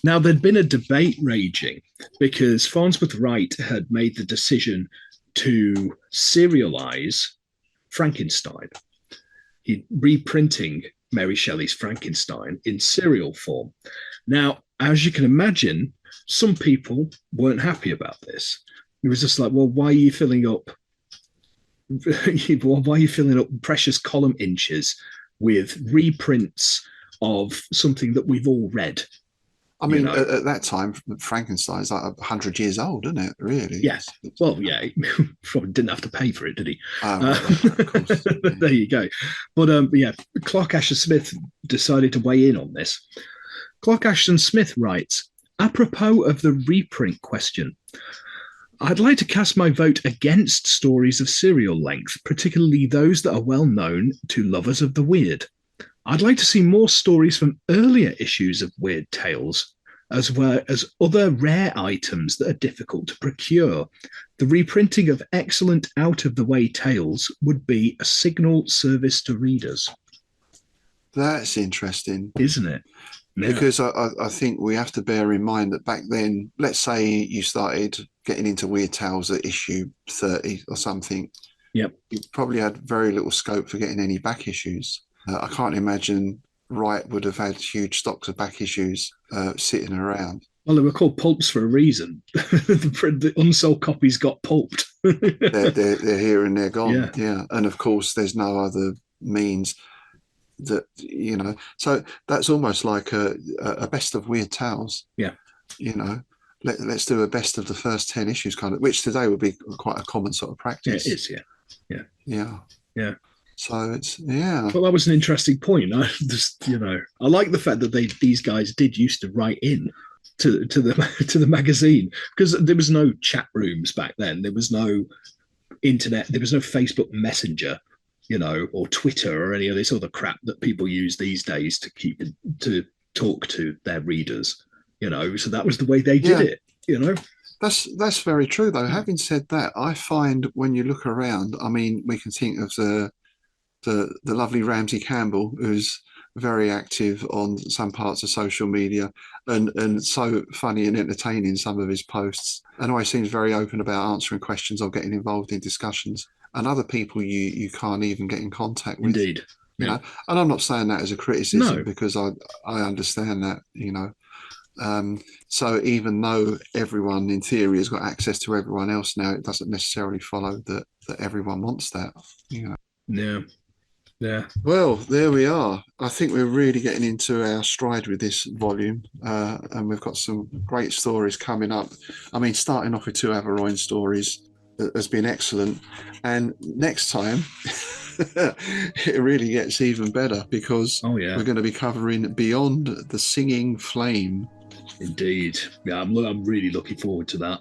Now, there'd been a debate raging because Farnsworth Wright had made the decision to serialize Frankenstein. He's reprinting Mary Shelley's Frankenstein in serial form. Now, as you can imagine, some people weren't happy about this. It was just like, well, why are you filling up precious column inches with reprints of something that we've all read? I mean, at that time, Frankenstein's like 100 years old, isn't it? Really? Yes. Well, yeah, he probably didn't have to pay for it, did he? Right, of course. Yeah. There you go. But Clark Ashton Smith decided to weigh in on this. Clark Ashton Smith writes, apropos of the reprint question, I'd like to cast my vote against stories of serial length, particularly those that are well known to lovers of the weird. I'd like to see more stories from earlier issues of Weird Tales, as well as other rare items that are difficult to procure. The reprinting of excellent out-of-the-way tales would be a signal service to readers. That's interesting, isn't it? Yeah. Because I think we have to bear in mind that back then, let's say you started getting into Weird Tales at issue 30 or something. Yep. You probably had very little scope for getting any back issues. I can't imagine Wright would have had huge stocks of back issues sitting around. Well, they were called pulps for a reason. The unsold copies got pulped. they're here and they're gone. Yeah. And of course, there's no other means that, you know, so that's almost like a best of Weird Tales. Yeah. You know, let's do a best of the first 10 issues kind of, which today would be quite a common sort of practice. Yeah, it is. Yeah. So it's, yeah. Well, that was an interesting point. I just, you know, I like the fact that these guys did used to write in to the magazine, because there was no chat rooms back then. There was no internet. There was no Facebook Messenger, you know, or Twitter or any of this other crap that people use these days to talk to their readers, you know. So that was the way they did it, you know. That's very true, though. Having said that, I find when you look around, I mean, we can think of the lovely Ramsey Campbell, who's very active on some parts of social media and so funny and entertaining, some of his posts, and always seems very open about answering questions or getting involved in discussions. And other people you can't even get in contact with. Indeed. You know? And I'm not saying that as a criticism, because I understand that, you know. So even though everyone in theory has got access to everyone else now, it doesn't necessarily follow that everyone wants that, you know. Yeah. Well, there we are. I think we're really getting into our stride with this volume, and we've got some great stories coming up. I mean, starting off with 2 Averoigne stories has been excellent, and next time it really gets even better, because we're going to be covering Beyond the Singing Flame. Indeed. Yeah, I'm really looking forward to that.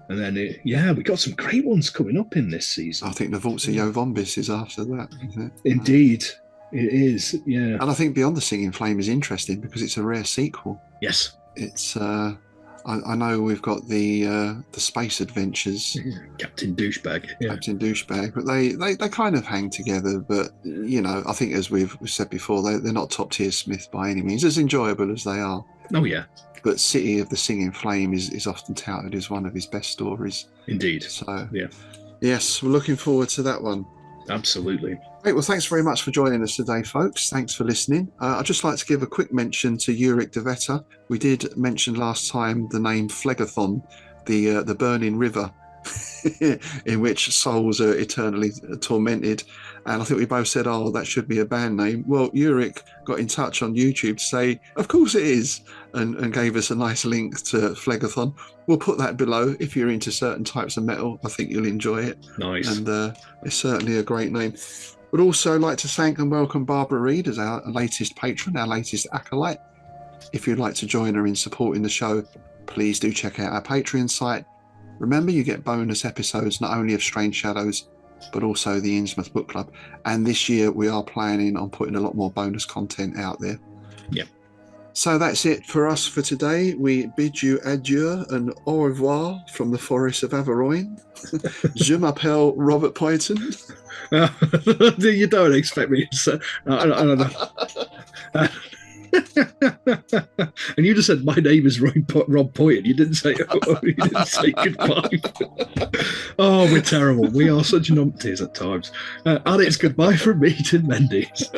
And then, we got some great ones coming up in this season. I think the Vaults of Yovombis is after that, isn't it? Indeed, it is, yeah. And I think Beyond the Singing Flame is interesting because it's a rare sequel. Yes. It's, I know we've got the space adventures. Captain Douchebag. Yeah. Captain Douchebag, but they kind of hang together. But, you know, I think as we've said before, they're not top tier Smith by any means, as enjoyable as they are. Oh, yeah. But City of the Singing Flame is often touted as one of his best stories. Indeed. So, yeah. Yes, we're looking forward to that one. Absolutely. Great. Well, thanks very much for joining us today, folks. Thanks for listening. I'd just like to give a quick mention to Ulrich de Vetter. We did mention last time the name Phlegethon, the burning river in which souls are eternally tormented. And I think we both said, oh, that should be a band name. Well, Ulrich got in touch on YouTube to say, of course it is, and gave us a nice link to Phlegethon. We'll put that below. If you're into certain types of metal, I think you'll enjoy it. Nice. And it's certainly a great name. Would also like to thank and welcome Barbara Reed as our latest patron, our latest acolyte. If you'd like to join her in supporting the show, please do check out our Patreon site. Remember, you get bonus episodes not only of Strange Shadows, but also the Innsmouth Book Club. And this year we are planning on putting a lot more bonus content out there. Yeah. So that's it for us for today. We bid you adieu and au revoir from the forest of Averoigne. Je m'appelle Robert Poynton. You don't expect me to say... I don't know. And you just said my name is Rob Poynton. You didn't say goodbye. Oh, we're terrible. We are such numpties at times. And it's goodbye from me, Tim Mendes.